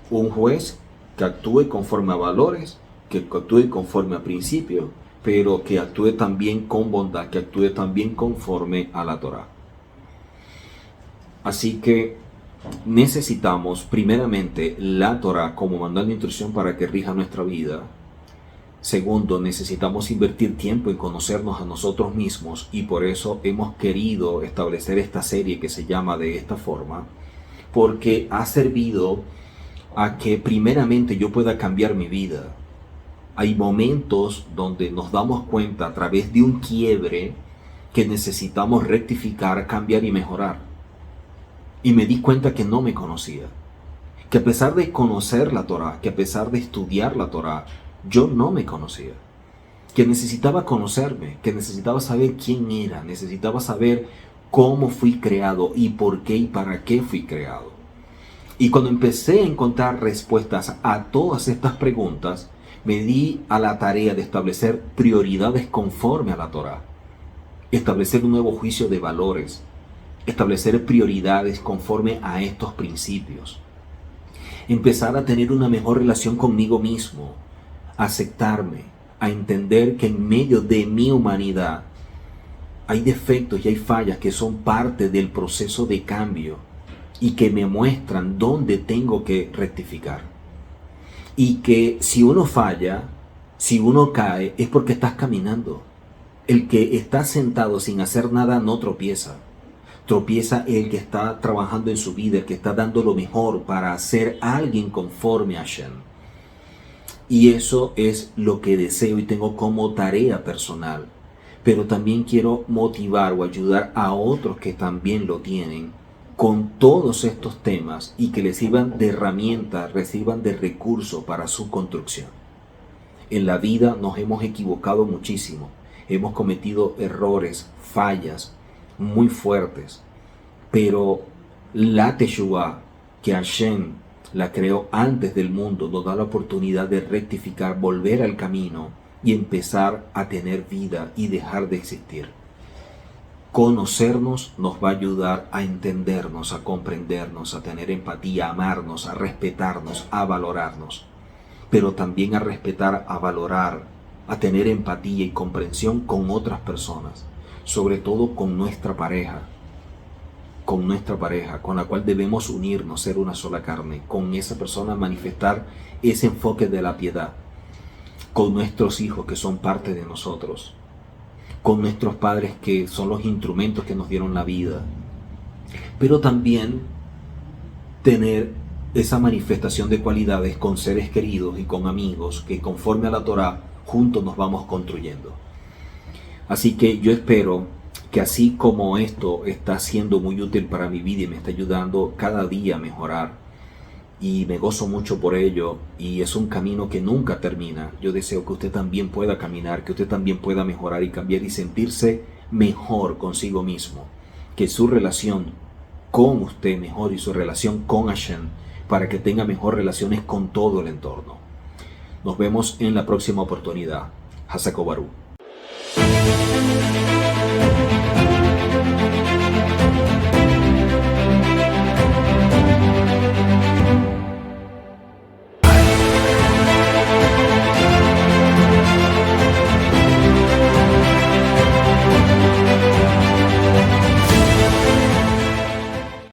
Un juez que actúe conforme a valores, que actúe conforme a principios, pero que actúe también con bondad, que actúe también conforme a la Torah. Así que necesitamos primeramente la Torah como manual de instrucción para que rija nuestra vida. Segundo, necesitamos invertir tiempo en conocernos a nosotros mismos y por eso hemos querido establecer esta serie que se llama de esta forma, porque ha servido a que primeramente yo pueda cambiar mi vida. Hay momentos donde nos damos cuenta a través de un quiebre que necesitamos rectificar, cambiar y mejorar. Y me di cuenta que no me conocía, que a pesar de conocer la Torah, que a pesar de estudiar la Torah, yo no me conocía, que necesitaba conocerme, que necesitaba saber quién era, necesitaba saber cómo fui creado y por qué y para qué fui creado. Y cuando empecé a encontrar respuestas a todas estas preguntas, me di a la tarea de establecer prioridades conforme a la Torah, establecer un nuevo juicio de valores, establecer prioridades conforme a estos principios, empezar a tener una mejor relación conmigo mismo, a aceptarme, a entender que en medio de mi humanidad hay defectos y hay fallas que son parte del proceso de cambio y que me muestran dónde tengo que rectificar. Y que si uno falla, si uno cae, es porque estás caminando. El que está sentado sin hacer nada no tropieza. Tropieza el que está trabajando en su vida, el que está dando lo mejor para ser alguien conforme a Hashem. Y eso es lo que deseo y tengo como tarea personal. Pero también quiero motivar o ayudar a otros que también lo tienen con todos estos temas y que les sirvan de herramienta, reciban de recurso para su construcción. En la vida nos hemos equivocado muchísimo, hemos cometido errores, fallas muy fuertes, pero la Teshuvah que Hashem la creó antes del mundo nos da la oportunidad de rectificar, volver al camino y empezar a tener vida y dejar de existir. Conocernos nos va a ayudar a entendernos, a comprendernos, a tener empatía, a amarnos, a respetarnos, a valorarnos. Pero también a respetar, a valorar, a tener empatía y comprensión con otras personas. Sobre todo con nuestra pareja, con la cual debemos unirnos, ser una sola carne. Con esa persona manifestar ese enfoque de la piedad. Con nuestros hijos que son parte de nosotros. Con nuestros padres que son los instrumentos que nos dieron la vida, pero también tener esa manifestación de cualidades con seres queridos y con amigos que conforme a la Torah juntos nos vamos construyendo. Así que yo espero que así como esto está siendo muy útil para mi vida y me está ayudando cada día a mejorar, y me gozo mucho por ello, y es un camino que nunca termina. Yo deseo que usted también pueda caminar, que usted también pueda mejorar y cambiar y sentirse mejor consigo mismo, que su relación con usted mejor y su relación con Hashem, para que tenga mejor relaciones con todo el entorno. Nos vemos en la próxima oportunidad. Hasakobaru.